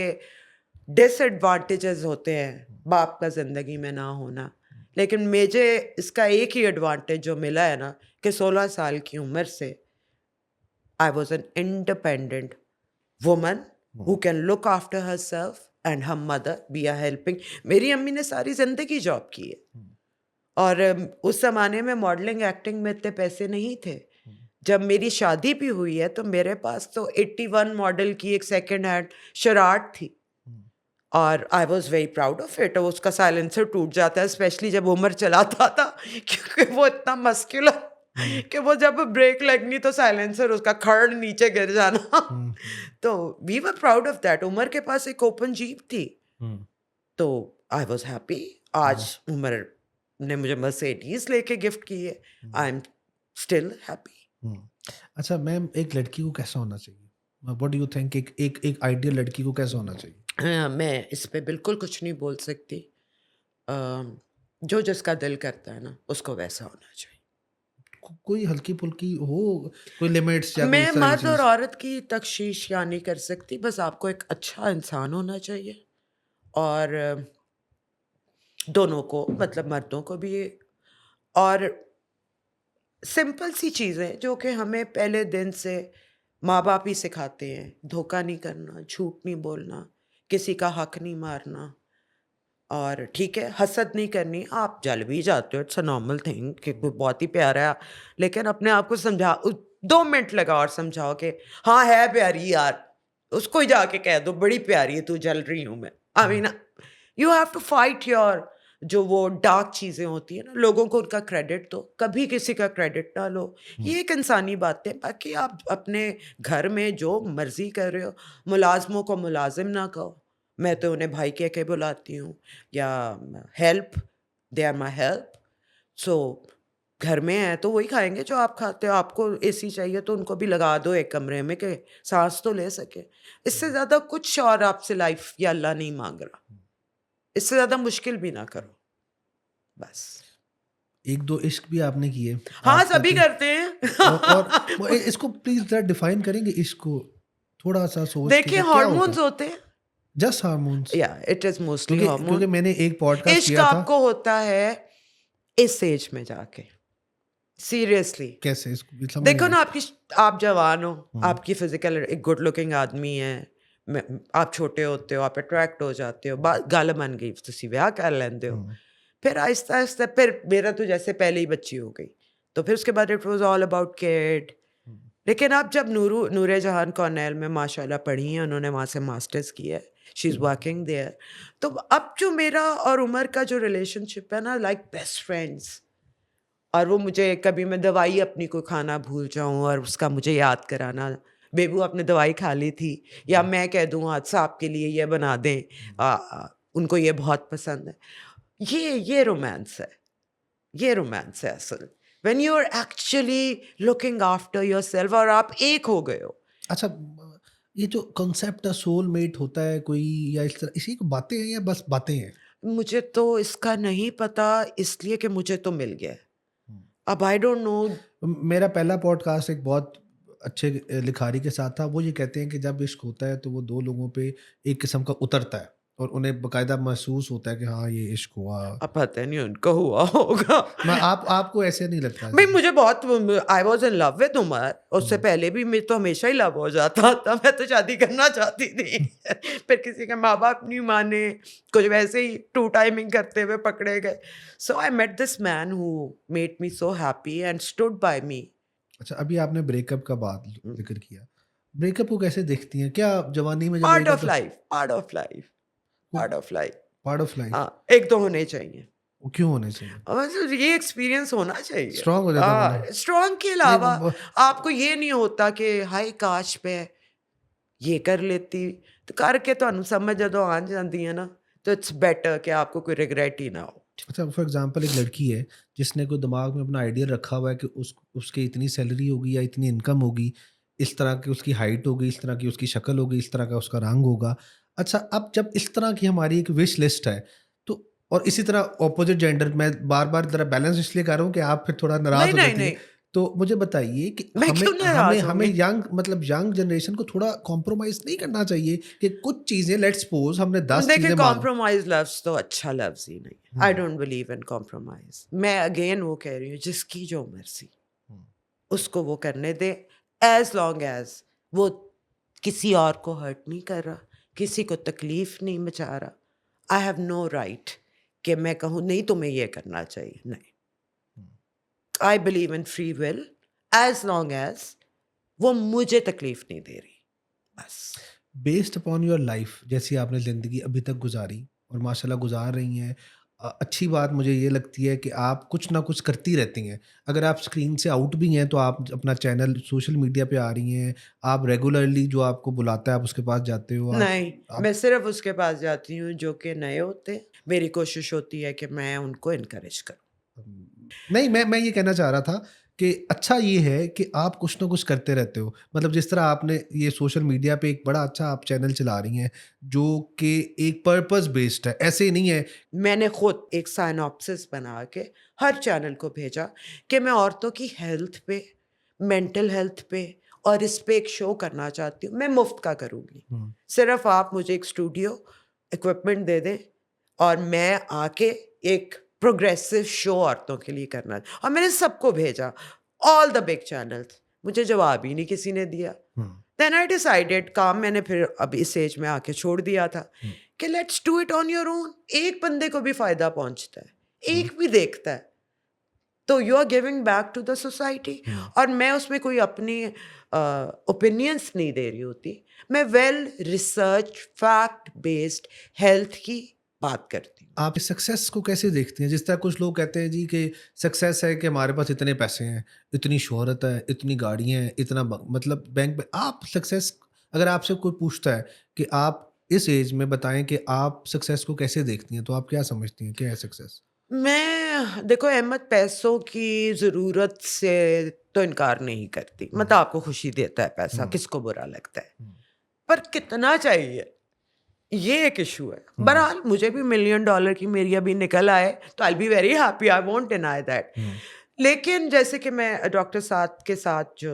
डिसएडवांटेजेस होते हैं बाप का ज़िंदगी में ना होना, लेकिन मुझे इसका एक ही एडवांटेज जो मिला है ना, कि 16 साल की उम्र से I was an independent woman hmm, who can look after herself and her mother be a helping. मेरी अम्मी ने सारी ज़िंदगी जॉब की है, हुँ, और उस ज़माने में मॉडलिंग एक्टिंग में इतने पैसे नहीं थे। हुँ, जब मेरी शादी भी हुई है तो मेरे पास तो 81 मॉडल की एक सेकंड हैंड शराट थी, हुँ, और I was very proud of it. उसका साइलेंसर टूट जाता है स्पेशली जब उमर चलाता था क्योंकि वो इतना मस्कुलर हुँ, कि वो जब ब्रेक लगनी तो साइलेंसर उसका खड़ नीचे गिर जाना। हुँ, हुँ, तो we were proud of that. Umar के पास एक ओपन जीप थी, हुँ, तो आई वाज़ हैप्पी। आज हुँ, उमर ने मुझे मर्सिडीज़ लेके गिफ्ट की है, हुँ, आई एम स्टिल हैप्पी। हुँ। अच्छा मैम, एक लड़की को कैसा होना चाहिए? व्हाट डू यू थिंक एक एक एक आइडियल लड़की को कैसा होना चाहिए? मैं इस पे बिल्कुल कुछ नहीं बोल सकती। जो जिसका दिल करता है ना, उसको वैसा होना चाहिए। कोई हल्की-फुल्की हो, कोई लिमिट्स या कोई मैं इस तरह की मर्द और चीज़? औरत की तशखीस या नहीं कर सकती, बस आपको एक अच्छा इंसान होना चाहिए, और दोनों को, मतलब मर्दों को भी, और सिंपल सी चीज़ें जो कि हमें पहले दिन से माँ-बाप ही सिखाते हैं। धोखा नहीं करना, झूठ नहीं बोलना, किसी का हक नहीं मारना, और ठीक है, हसद नहीं करनी। आप जल भी जाते हो, इट्स अ नॉर्मल थिंग कि कोई बहुत ही प्यारा है, लेकिन अपने आप को 2 मिनट लगाओ और समझाओ कि हाँ, है प्यारी यार। उसको ही जाके कह दो बड़ी प्यारी है तू, जल रही हूँ मैं। I hmm, mean you have to fight your जो वो डार्क चीज़ें होती हैं ना, लोगों को उनका क्रेडिट दो, कभी किसी का क्रेडिट ना लो। हुँ, ये एक इंसानी बात है। बाकी आप अपने घर में जो मर्ज़ी कर रहे हो, मुलाज़िमों को मुलाज़िम ना कहो। मैं तो उन्हें भाई कह के बुलाती हूँ, या help, they are my help. So घर में हैं तो वही खाएँगे जो आप खाते हो। आपको एसी चाहिए तो उनको भी लगा दो एक कमरे में कि साँस तो ले सकें। इससे हुँ, ज़्यादा कुछ और आपसे लाइफ़ या अल्लाह नहीं माँग रहा। हुँ। इससे ज़्यादा मुश्किल भी ना करो, बस। 1-2 इश्क भी आपने किए, हाँ, आप सभी कहते करते और वो हैं। इसको प्लीज़ ज़रा डिफ़ाइन करेंगे इश्क को? थोड़ा-सा सोच के देखिए, कि क्या होता है? हॉर्मोन्स होते हैं। Just hormones? या इट इज़ मोस्टली क्योंकि हार्मोन। मैंने एक पॉडकास्ट इश्क किया था। आपको होता है इस एज में जाके, सीरियसली। कैसे? इसको भी समझ नहीं देखो आई। ना, आप जवान हो, हुँ, आपकी फिज़िकल एक गुड लुकिंग आदमी है, मैं आप छोटे होते हो, आप अट्रैक्ट हो जाते हो, गल बन गई, तुसी ब्याह कर लेंदे हो। हुँ, फिर आहिस्ता-आहिस्ता, फिर मेरा तो जैसे पहले ही बच्ची हो गई, तो फिर उसके बाद it was all about kid. हुँ, लेकिन आप जब नूरे जहान कॉर्नेल में माशाल्लाह पढ़ी हैं, उन्होंने वहाँ से मास्टर्स किया है, शी इज़ वर्किंग देयर। तो अब जो मेरा और उमर का जो रिलेशनशिप है ना, लाइक बेस्ट फ्रेंड्स। और वो मुझे, कभी मैं दवाई अपनी कोई खाना भूल जाऊँ और उसका मुझे याद कराना, बेबू आपने दवाई खा ली थी, या हुँ, मैं कह दूँ आज साहब के लिए ये बना दें, उनको ये बहुत पसंद है। ये रोमांस है, ये रोमांस है असल। when you're actually looking after yourself और आप एक हो गए हो. अच्छा, ये जो कॉन्सेप्ट है सोलमेट होता है कोई, या इस तरह इसी को बातें हैं या बस बातें हैं? मुझे तो इसका नहीं पता, इसलिए कि मुझे तो मिल गया है. हम्म। अब आई डोंट नो. मेरा पहला पॉडकास्ट एक बहुत अच्छे लिखारी के साथ था। वो ये कहते हैं कि जब इश्क होता है तो वो दो लोगों पे एक किस्म का उतरता है और उन्हें बकायदा महसूस होता है कि हाँ ये इश्क हुआ। अब पता नहीं उनको हुआ होगा. आपको ऐसे नहीं लगता? भाई मुझे बहुत, I was in love with Umar. उससे पहले भी मैं तो हमेशा ही लव हो जाता था. मैं तो शादी करना चाहती थी. फिर किसी के माँ बाप नहीं माने, कुछ वैसे ही टू टाइमिंग करते हुए पकड़े गए. So I met this man who made me so happy and stood by me. अच्छा, अभी आपने ब्रेकअप का बात जिक्र किया। ब्रेकअप को कैसे देखती हैं? क्या जवानी में जब part of breakup- life, part of life, part of life. Part of life? हाँ, एक तो होने चाहिए. वो क्यों होने चाहिए? मतलब ये एक्सपीरियंस होना चाहिए. स्ट्रांग हो जाता है बंदा। स्ट्रांग के अलावा नहीं, आपको ये नहीं होता कि हाय काश पे ये कर लेती, तो करके ਤੁਹਾਨੂੰ ਸਮਝ ਜਦੋਂ आ ਜਾਂਦੀ है ना, तो इट्स बेटर कि आपको कोई रिग्रेट ही ना हो. अच्छा, फॉर एग्जांपल एक लड़की है जिसने कोई दिमाग में अपना आइडिया रखा हुआ है कि उसकी इतनी सैलरी होगी या इतनी इनकम होगी, इस तरह की उसकी हाइट होगी, इस तरह की उसकी शक्ल होगी, इस तरह का उसका रंग होगा। अच्छा, अब जब इस तरह की हमारी एक विश लिस्ट है तो, और इसी तरह ऑपोजिट जेंडर, मैं बार बार जरा बैलेंस इसलिए कर रहा हूँ कि आप फिर थोड़ा नाराज नहीं हो नहीं जाती नहीं, हैं। तो मुझे बताइए कि मैं क्यों नाराज हमें होंगी? यंग जनरेशन को थोड़ा कॉम्प्रोमाइज नहीं करना चाहिए कि कुछ चीजें, लेट्स सपोज हमने 10 देखिए चीजें मान, कॉम्प्रोमाइज लव्स तो अच्छा लफ्ज ही नहीं. I don't believe in compromise. मैं अगेन वो कह रही हूँ, जिसकी जो मर्जी उसको वो करने दे, एज लॉन्ग एज वो किसी और को हर्ट नहीं कर रहा, किसी को तकलीफ नहीं मचा रहा. आई हैव नो राइट कि मैं कहूँ नहीं तुम्हें ये करना चाहिए. नहीं, I believe in free will as long as वो मुझे तकलीफ नहीं दे रही, बस. बेस्ड अपॉन योर लाइफ, जैसी आपने ज़िंदगी अभी तक गुजारी और माशाल्लाह गुजार रही हैं, अच्छी बात मुझे ये लगती है कि आप कुछ ना कुछ करती रहती हैं। अगर आप स्क्रीन से आउट भी हैं तो आप अपना चैनल सोशल मीडिया पे आ रही हैं, आप रेगुलरली जो आपको बुलाता है आप उसके पास जाते हो। नहीं, मैं सिर्फ उसके पास जाती हूँ जो कि नए होते हैं. मेरी कोशिश होती है कि मैं उनको इनकरेज करूँ. नहीं, मैं ये कहना चाह रहा था कि अच्छा ये है कि आप कुछ ना कुछ करते रहते हो। मतलब जिस तरह आपने ये सोशल मीडिया पे एक बड़ा अच्छा आप चैनल चला रही हैं जो कि एक पर्पस बेस्ड है, ऐसे ही नहीं है। मैंने खुद एक साइनॉप्सिस बना के हर चैनल को भेजा कि मैं औरतों की हेल्थ पे, मेंटल हेल्थ पे और इस पे एक शो करना चाहती हूँ. मैं मुफ्त का करूँगी. सिर्फ आप मुझे एक स्टूडियो इक्विपमेंट दे दें और मैं आके एक प्रोग्रेसिव शो औरतों के लिए करना. और मैंने सबको भेजा, ऑल द बिग चैनल्स. मुझे जवाब ही नहीं किसी ने दिया. देन आई डिसाइडेड, काम मैंने फिर अब इस एज में आके छोड़ दिया था कि let's do it on your own. एक बंदे को भी फायदा पहुंचता है, एक भी देखता है, तो you are giving back to the society. और मैं उसमें कोई अपनी ओपिनियंस नहीं दे रही होती. मैं well research fact based health की बात करती हूँ. आप इस सक्सेस को कैसे देखती हैं? जिस तरह कुछ लोग कहते हैं जी कि सक्सेस है कि हमारे पास इतने पैसे हैं, इतनी शोहरत है, इतनी गाड़ियाँ हैं, इतना मतलब बैंक में। आप सक्सेस, अगर आपसे कोई पूछता है कि आप इस एज में बताएं कि आप सक्सेस को कैसे देखती हैं, तो आप क्या समझती हैं, क्या है सक्सेस? मैं देखो अहमद, पैसों की ज़रूरत से तो इनकार नहीं करती. मतलब आपको खुशी देता है पैसा, किसको बुरा लगता है, पर कितना चाहिए ये एक इशू है. बहरहाल मुझे भी $1 मिलियन की मेरी अभी निकल आए तो I be very happy, I won't deny that. लेकिन जैसे कि मैं डॉक्टर साद के साथ जो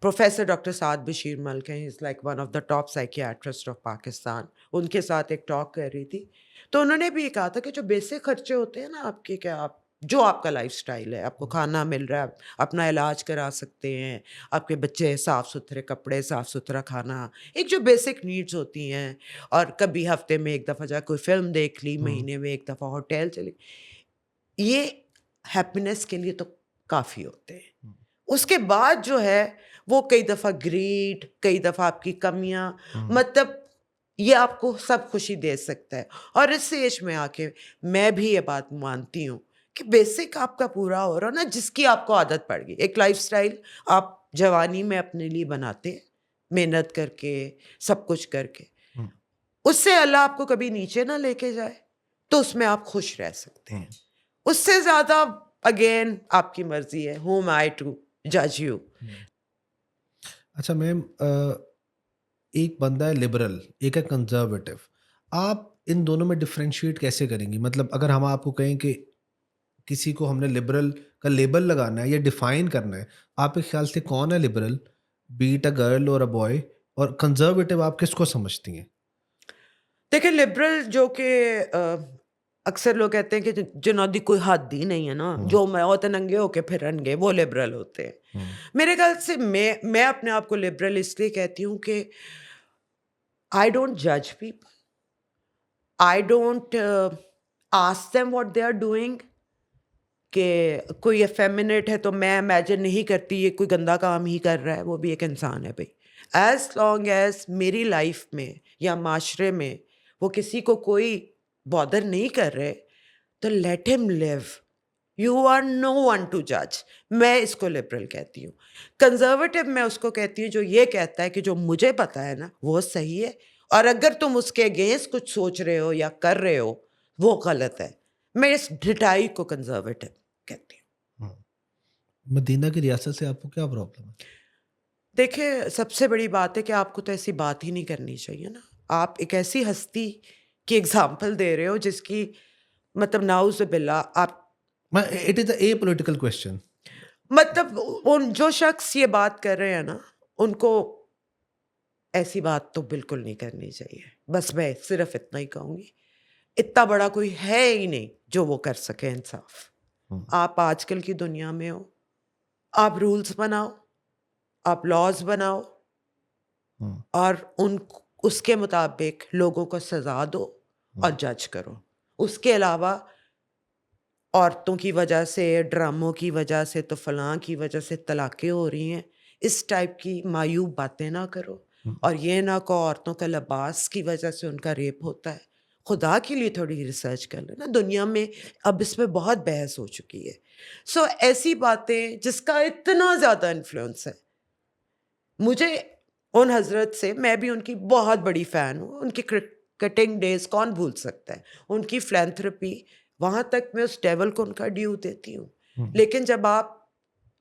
प्रोफेसर डॉक्टर साद बशीर मलिक हैं, is like one of the top psychiatrist of Pakistan, उनके साथ एक टॉक कर रही थी. तो उन्होंने भी कहा था कि जो बेसिक खर्चे होते हैं ना आपके, क्या आप जो आपका लाइफस्टाइल है, आपको खाना मिल रहा है, अपना इलाज करा सकते हैं, आपके बच्चे साफ़ सुथरे कपड़े, साफ़ सुथरा खाना, एक जो बेसिक नीड्स होती हैं, और कभी हफ्ते में एक दफ़ा जा कोई फिल्म देख ली, महीने में एक दफ़ा होटल चली, ये हैप्पीनेस के लिए तो काफ़ी होते हैं. उसके बाद जो है वो कई दफ़ा ग्रीड, कई दफ़ा आपकी कमियां, मतलब ये आपको सब खुशी दे सकता है. और इस एज में आके मैं भी ये बात मानती हूँ कि बेसिक आपका पूरा हो रहा ना, जिसकी आपको आदत पड़ गई. एक लाइफस्टाइल आप जवानी में अपने लिए बनाते हैं, मेहनत करके, सब कुछ करके, उससे अल्लाह आपको कभी नीचे ना लेके जाए, तो उसमें आप खुश रह सकते हैं. उससे ज़्यादा अगेन आपकी मर्जी है, who am I to judge you? अच्छा मैम, एक बंदा है लिबरल, एक है कंजर्वेटिव, आप इन दोनों में डिफरेंशिएट कैसे करेंगी? मतलब अगर हम आपको कहें कि किसी को हमने लिबरल का लेबल लगाना है या डिफाइन करना है, आपके ख्याल से कौन है liberal, B it a girl और अ बॉय, और कंजर्वेटिव आप किसको समझती हैं? देखिए लिबरल जो कि अक्सर लोग कहते हैं कि जिन्हों दी कोई हद ही नहीं है ना, जो मैं होते नंगे होके फिरनगे वो लिबरल होते हैं। मेरे ख्याल से मैं अपने आप को लिबरल इसलिए कहती हूँ कि आई डोंट जज people, I don't ask them what they are doing. कि कोई effeminate है तो मैं इमेजिन नहीं करती ये कोई गंदा काम ही कर रहा है, वो भी एक इंसान है भाई। एज लॉन्ग एज मेरी लाइफ में या माशरे में वो किसी को कोई बॉदर नहीं कर रहे, तो let him live, you are no one to जज। मैं इसको लिबरल कहती हूँ। कंजर्वेटिव मैं उसको कहती हूँ जो ये कहता है कि जो मुझे पता है ना वो सही है, और अगर तुम उसके अगेंस्ट कुछ सोच रहे हो या कर रहे हो वो गलत है। मैं इस ढिठाई को कंजर्वेटिव कहती हूँ। मदीना की रियासत से आपको क्या प्रॉब्लम है? देखिए सबसे बड़ी बात है कि आपको तो ऐसी बात ही नहीं करनी चाहिए ना। आप एक ऐसी हस्ती की एग्जाम्पल दे रहे हो जिसकी मतलब नाउज़ुबिल्लाह आप it is a political question. मतलब उन जो शख्स ये बात कर रहे हैं ना उनको ऐसी बात तो बिल्कुल नहीं करनी चाहिए। बस मैं सिर्फ इतना ही कहूँगी, इतना बड़ा कोई है ही नहीं जो वो कर सके इंसाफ। आप आजकल की दुनिया में हो, आप रूल्स बनाओ, आप लॉज बनाओ और उन उसके मुताबिक लोगों को सजा दो और जज करो। उसके अलावा औरतों की वजह से, ड्रामों की वजह से, तो फलां की वजह से तलाक़ें हो रही हैं, इस टाइप की मायूब बातें ना करो। और ये ना कहो औरतों का लिबास की वजह से उनका रेप होता है। खुदा के लिए थोड़ी रिसर्च कर लेना, दुनिया में अब इस पे बहुत बहस हो चुकी है। सो ऐसी बातें जिसका इतना ज़्यादा इन्फ्लुएंस है, मुझे उन हज़रत से, मैं भी उनकी बहुत बड़ी फ़ैन हूँ। उनकी कटिंग डेज कौन भूल सकता है, उनकी फिलैंथ्रोपी, वहाँ तक मैं उस डेवल को उनका ड्यू देती हूँ। लेकिन जब आप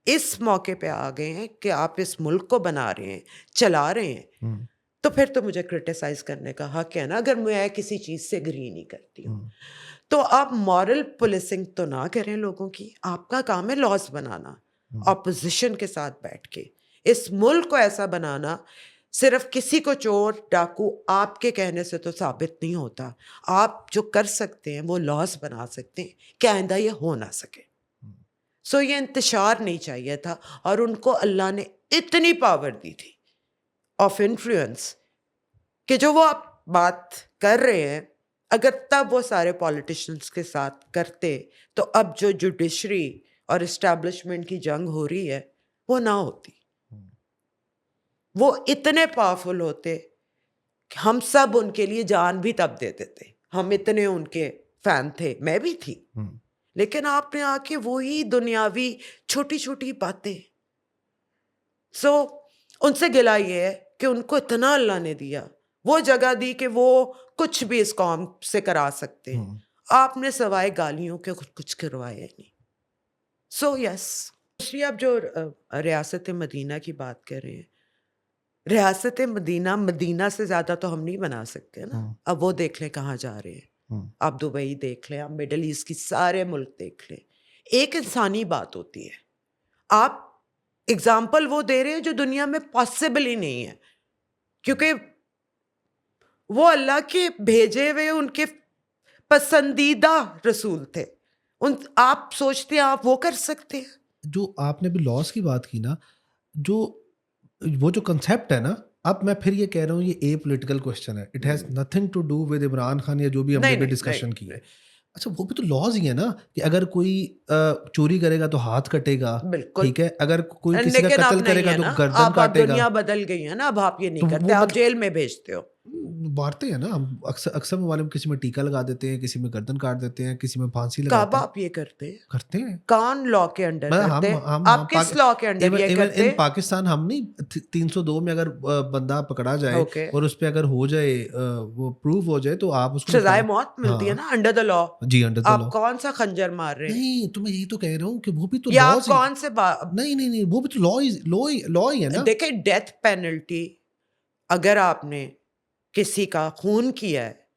इस मौके पे आ गए हैं कि आप इस मुल्क को बना रहे हैं, चला रहे हैं, तो फिर तो मुझे क्रिटिसाइज़ करने का हक है ना, अगर मैं किसी चीज़ से एग्री नहीं करती हूँ। तो आप मॉरल पुलिसिंग तो ना करें लोगों की, आपका काम है लॉज बनाना, ऑपोजिशन के साथ बैठ के इस मुल्क को ऐसा बनाना। सिर्फ किसी को चोर डाकू आपके कहने से तो साबित नहीं होता। आप जो कर सकते हैं वो लॉज बना सकते हैं कि आइंदा ये हो ना सके। सो ये इंतशार नहीं चाहिए था, और उनको अल्लाह ने इतनी पावर दी थी ऑफ इन्फ्लुएंस कि जो वो आप बात कर रहे हैं, अगर तब वो सारे पॉलिटिशियंस के साथ करते तो अब जो जुडिशरी और इस्टेब्लिशमेंट की जंग हो रही है वो ना होती। वो इतने पावरफुल होते कि हम सब उनके लिए जान भी तब देते थे। हम इतने उनके फैन थे, मैं भी थी। लेकिन आपने आके वही दुनियावी छोटी छोटी बातें। सो उनसे गिला ये है कि उनको इतना अल्लाह ने दिया, वो जगह दी कि वो कुछ भी इस कौम से करा सकते हैं। आपने सवाए गालियों के कुछ करवाया नहीं। So yes. दूसरी आप जो रियासत मदीना की बात कर रहे हैं, रियासत मदीना, मदीना से ज़्यादा तो हम नहीं बना सकते ना। अब वो देख लें कहाँ जा रहे हैं। आप दुबई देख लें, आप मिडल ईस्ट की सारे मुल्क देख लें। एक इंसानी बात होती है, आप एग्जाम्पल वो दे रहे हैं जो दुनिया में पॉसिबल ही नहीं है, क्योंकि वो अल्लाह के भेजे हुए उनके पसंदीदा रसूल थे। आप सोचते हैं आप वो कर सकते हैं? जो आपने भी लॉस की बात की ना, जो वो जो कंसेप्ट है ना, अब मैं फिर ये कह रहा हूँ ये ए पॉलिटिकल क्वेश्चन है, it has nothing to do with Imran Khan या जो भी हमने नहीं, भी नहीं, डिस्कशन नहीं, की है। नहीं। अच्छा वो भी तो लॉज ही है ना कि अगर कोई चोरी करेगा तो हाथ कटेगा, बिल्कुल। ठीक है, अगर कोई किसी का लेकिन अब कत्ल नहीं करेगा है तो ना, गर्दन अब काटेगा। दुनिया बदल गई है ना, अब आप ये नहीं तो करते, वो आप जेल में भेजते हो। मारते हैं ना हम, अक्सर अक्सर ममालिक में किसी में टीका लगा देते हैं, किसी में गर्दन काट देते हैं, किसी में फांसी कब लगाते हैं। आप ये करते हैं? करते हैं। कौन लॉ के अंडर मतलब करते हैं? हम आप किस लॉ के अंडर इवन ये इवन करते इन हैं? पाकिस्तान हम नहीं 302 में अगर बंदा पकड़ा जाए ओके, और उस पे अगर हो जाए वो प्रूव हो जाए तो आप उसको सजाए निकाल। मौत मिलती है हाँ ना अंडर द लॉ। जी, अंडर द आप लॉ। कौन सा खंजर मार रहे हैं? नहीं तो मैं यही तो कह रहा हूँ कि वो भी तो या लॉ आप ही। कौन से नहीं नहीं नहीं, वो भी तो लॉ ही है ना। देखिए, डेथ पेनल्टी अगर आपने किसी का खून किया है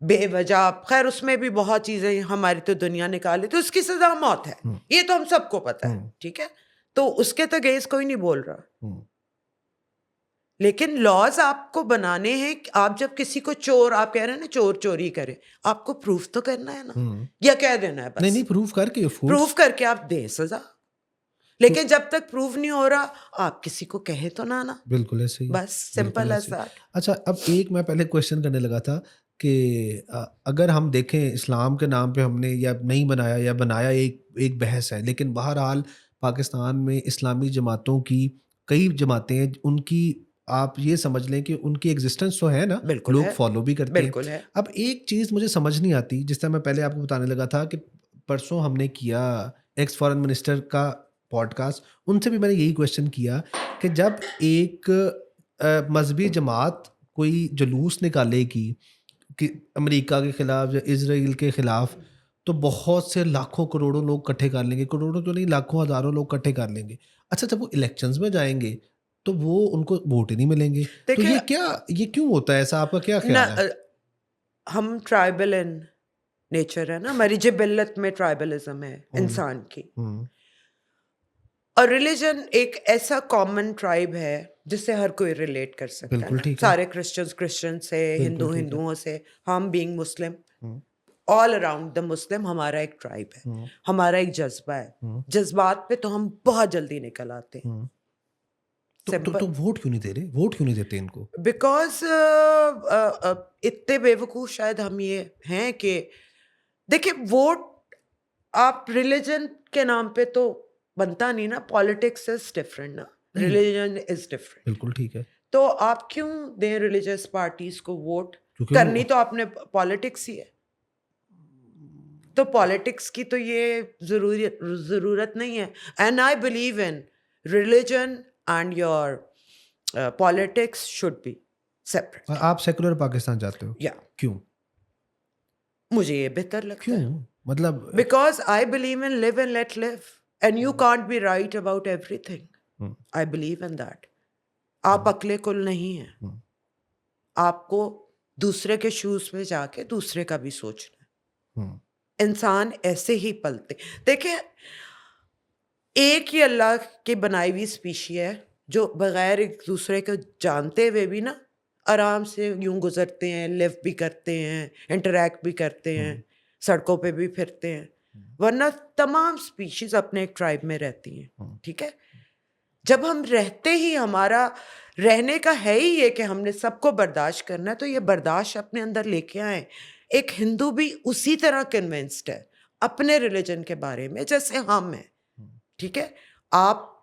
बेवजह, खैर उसमें भी बहुत चीजें हमारी तो दुनिया निकाली, तो उसकी सजा मौत है, ये तो हम सबको पता है, ठीक है? तो उसके तो अगेंस्ट कोई नहीं बोल रहा, लेकिन लॉज आपको बनाने हैं कि आप जब किसी को चोर, आप कह रहे हैं ना चोर चोरी करे, आपको प्रूफ तो करना है ना, या कह देना है नहीं बस? नहीं, प्रूफ करके प्रूफ करके आप दें सजा, लेकिन जब तक प्रूफ नहीं हो रहा आप किसी को कहे तो ना, बिल्कुल ऐसे ही, बस सिंपल बिल्कुल एज ऐसे ही। दैट। अच्छा, अब एक मैं पहले क्वेश्चन करने लगा था कि अगर हम देखें इस्लाम के नाम पे हमने या नहीं बनाया या बनाया, एक एक बहस है, लेकिन बहरहाल पाकिस्तान में इस्लामी जमातों की कई जमातें हैं, उनकी आप ये समझ लें कि उनकी एग्जिस्टेंस तो है ना, बिल्कुल लोग है, फॉलो भी करते हैं। बिल्कुल है। अब एक चीज़ मुझे समझ नहीं आती, जिस तरह मैं पहले आपको बताने लगा था कि परसों हमने किया एक्स फॉरेन मिनिस्टर का पॉडकास्ट, उनसे भी मैंने यही क्वेश्चन किया कि जब एक मजहबी जमात कोई जुलूस निकालेगी कि अमेरिका के ख़िलाफ़ या इज़राइल के ख़िलाफ़, तो बहुत से लाखों करोड़ों लोग इकट्ठे कर लेंगे, करोड़ों तो नहीं लाखों हज़ारों लोग इकट्ठे कर लेंगे। अच्छा, जब वो इलेक्शंस में जाएंगे तो वो उनको वोट ही नहीं मिलेंगे। तो देखिए, ये क्यों होता है ऐसा, आपका क्या ख्याल है? हम ट्राइबल इन नेचर है ना, हमारी जिबिल्लत में ट्राइबलिज्म है इंसान की, और रिलीजन एक ऐसा कॉमन ट्राइब है जिससे हर कोई रिलेट कर सकता है बिल्कुल ना, ठीक है, सारे क्रिश्चियन से, बिल्कुल ठीक है। हिंदुओं से, हम being Muslim, hmm, all around the Muslim हमारा एक ट्राइब है, हम्म, हमारा एक जज्बा है, हम्म, जज्बात पे तो हम बहुत जल्दी निकल आते हैं, हम्म। सिंपल। तो वोट क्यों नहीं दे रहे, वोट क्यों नहीं देते इनको? बिकॉज इतने बेवकूफ़ शायद हम ये हैं कि देखिए, वोट आप रिलीजन के नाम पे तो बनता नहीं ना, पॉलिटिक्स इज डिफरेंट ना, नहीं, रिलीजन इज डिफरेंट। बिल्कुल ठीक है, तो आप क्यों दें रिलीजियस पार्टीज को वोट? क्योंकि करनी वो तो आपने पॉलिटिक्स ही है, तो पॉलिटिक्स की तो ये जरूरत नहीं है। And I believe in religion and your politics should be separate. आप सेकुलर पाकिस्तान चाहते हो? या क्यों? मुझे ये बेहतर लगता क्यों? है, मतलब because I believe in live and let live, and you can't be right about everything. Hmm, I believe in that. आप अकले कुल नहीं हैं, हम्म, आपको दूसरे के शूज में जाके दूसरे का भी सोचना है। हम्म, इंसान ऐसे ही पलते, देखिए एक ही अल्लाह की बनाई हुई स्पीशी है जो बगैर एक दूसरे को जानते हुए भी ना आराम से यूं गुजरते हैं, लिव भी करते हैं, इंटरेक्ट भी करते हैं, सड़कों पे भी फिरते हैं, वरना तमाम स्पीशीज अपने एक ट्राइब में रहती हैं, ठीक है? जब हम रहते ही, हमारा रहने का है ही ये कि हमने सबको बर्दाश्त करना है, तो ये बर्दाश्त अपने अंदर लेके आए। एक हिंदू भी उसी तरह कन्विंस्ड है अपने रिलीजन के बारे में जैसे हम हैं, ठीक है? आप,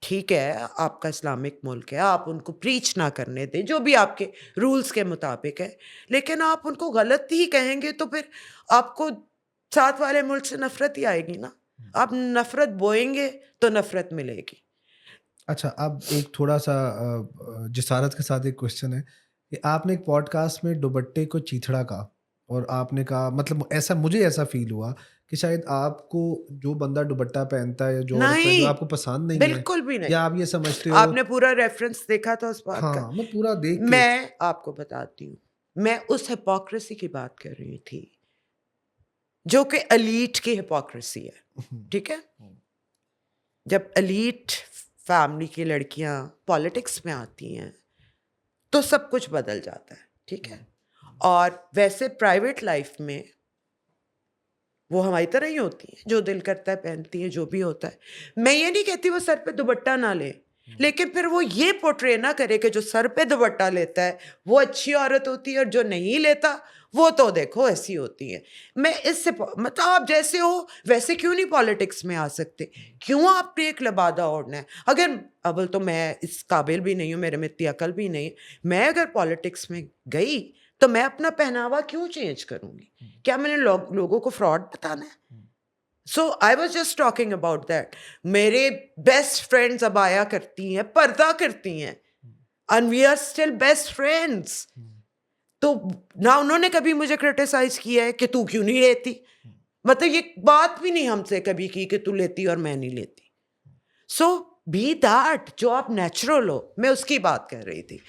ठीक है, आपका इस्लामिक मुल्क है, आप उनको प्रीच ना करने दें, जो भी आपके रूल्स के मुताबिक है, लेकिन आप उनको गलत ही कहेंगे तो फिर आपको साथ वाले मुल्क से नफरत ही आएगी ना। आप नफरत बोएंगे तो नफरत मिलेगी। अच्छा, अब एक थोड़ा सा जिसारत के साथ एक क्वेश्चन है कि आपने एक पॉडकास्ट में दुपट्टे को चीथड़ा कहा, और आपने कहा, मतलब ऐसा मुझे ऐसा फील हुआ कि शायद आपको जो बंदा दुपट्टा पहनता है या जो औरत पहनती है नहीं, आपको पसंद नहीं है, बिल्कुल भी नहीं। या आप ये समझते हो। आपने पूरा रेफरेंस देखा था उस बात का? हाँ, मैं पूरा देख के मैं आपको बताती हूँ, मैं उस हिपोक्रेसी की बात कर रही थी जो कि एलीट की हिपोक्रेसी है, ठीक है? जब एलीट फैमिली की लड़कियां पॉलिटिक्स में आती हैं तो सब कुछ बदल जाता है, ठीक है? और वैसे प्राइवेट लाइफ में वो हमारी तरह ही होती हैं, जो दिल करता है पहनती हैं, जो भी होता है। मैं ये नहीं कहती वो सर पे दुपट्टा ना ले, लेकिन फिर वो ये पोर्ट्रे ना करे कि जो सर पे दुपट्टा लेता है वो अच्छी औरत होती है और जो नहीं लेता वो तो देखो ऐसी होती है। मैं इससे मतलब आप जैसे हो वैसे क्यों नहीं पॉलिटिक्स में आ सकते? क्यों आपने एक लबादा ओढ़ना है? अगर अव्वल तो मैं इस काबिल भी नहीं हूँ, मेरे में इतनी अकल भी नहीं, मैं अगर पॉलिटिक्स में गई तो मैं अपना पहनावा क्यों चेंज करूँगी? क्या मैंने लोगों को फ्रॉड बताना है? So I was just talking about that. मेरे बेस्ट फ्रेंड्स अबाया करती हैं, पर्दा करती हैं, and we are still best friends. तो ना उन्होंने कभी मुझे क्रिटिसाइज किया है कि तू क्यों नहीं लेती, मतलब ये बात भी नहीं हमसे कभी की कि तू लेती और मैं नहीं लेती। सो बी दैट, जो आप नेचुरल हो, मैं उसकी बात कर रही थी।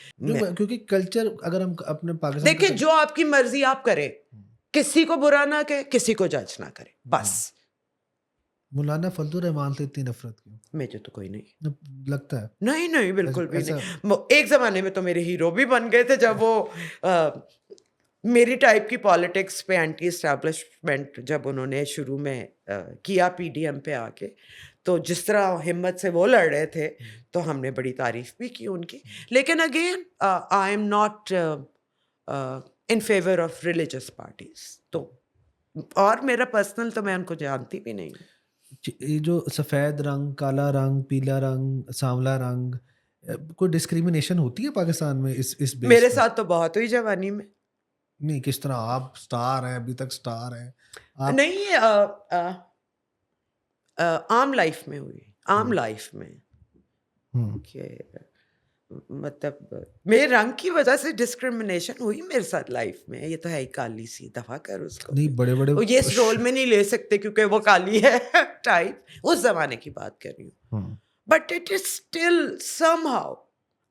क्योंकि कल्चर अगर हम अपने पाकिस्तान देखिए, जो आपकी मर्जी आप करें, किसी को बुरा ना कहे, किसी को जज ना करे, बस। मौलाना फजलुर रहमान से इतनी नफरत क्यों? मुझे तो कोई नहीं लगता है। नहीं नहीं बिल्कुल भी ऐसा- नहीं। एक जमाने में तो मेरे हीरो भी बन गए थे जब वो मेरी टाइप की पॉलिटिक्स पे एंटी एस्टैब्लिशमेंट जब उन्होंने शुरू में किया पीडीएम पे आके, तो जिस तरह हिम्मत से वो लड़ रहे थे तो हमने बड़ी तारीफ भी की उनकी। लेकिन again I am not in favour of religious parties. तो और मेरा पर्सनल तो मैं उनको जानती भी नहीं। ये जो सफ़ेद रंग, काला रंग, पीला रंग, सांवला रंग, कोई डिस्क्रिमिनेशन होती है पाकिस्तान में इस बेस मेरे पे? साथ तो बहुत हुई जवानी में। नहीं, किस तरह? आप स्टार हैं, अभी तक स्टार हैं आप। नहीं आम लाइफ में हुई, आम लाइफ में कि मतलब मेरे रंग की वजह से डिस्क्रिमिनेशन हुई मेरे साथ लाइफ में। ये तो है ही काली सी, दफा कर उसको। नहीं, बड़े बड़े वो ये इस रोल में नहीं ले सकते क्योंकि वो काली है टाइप, उस जमाने की बात कर रही हूँ। But it is still somehow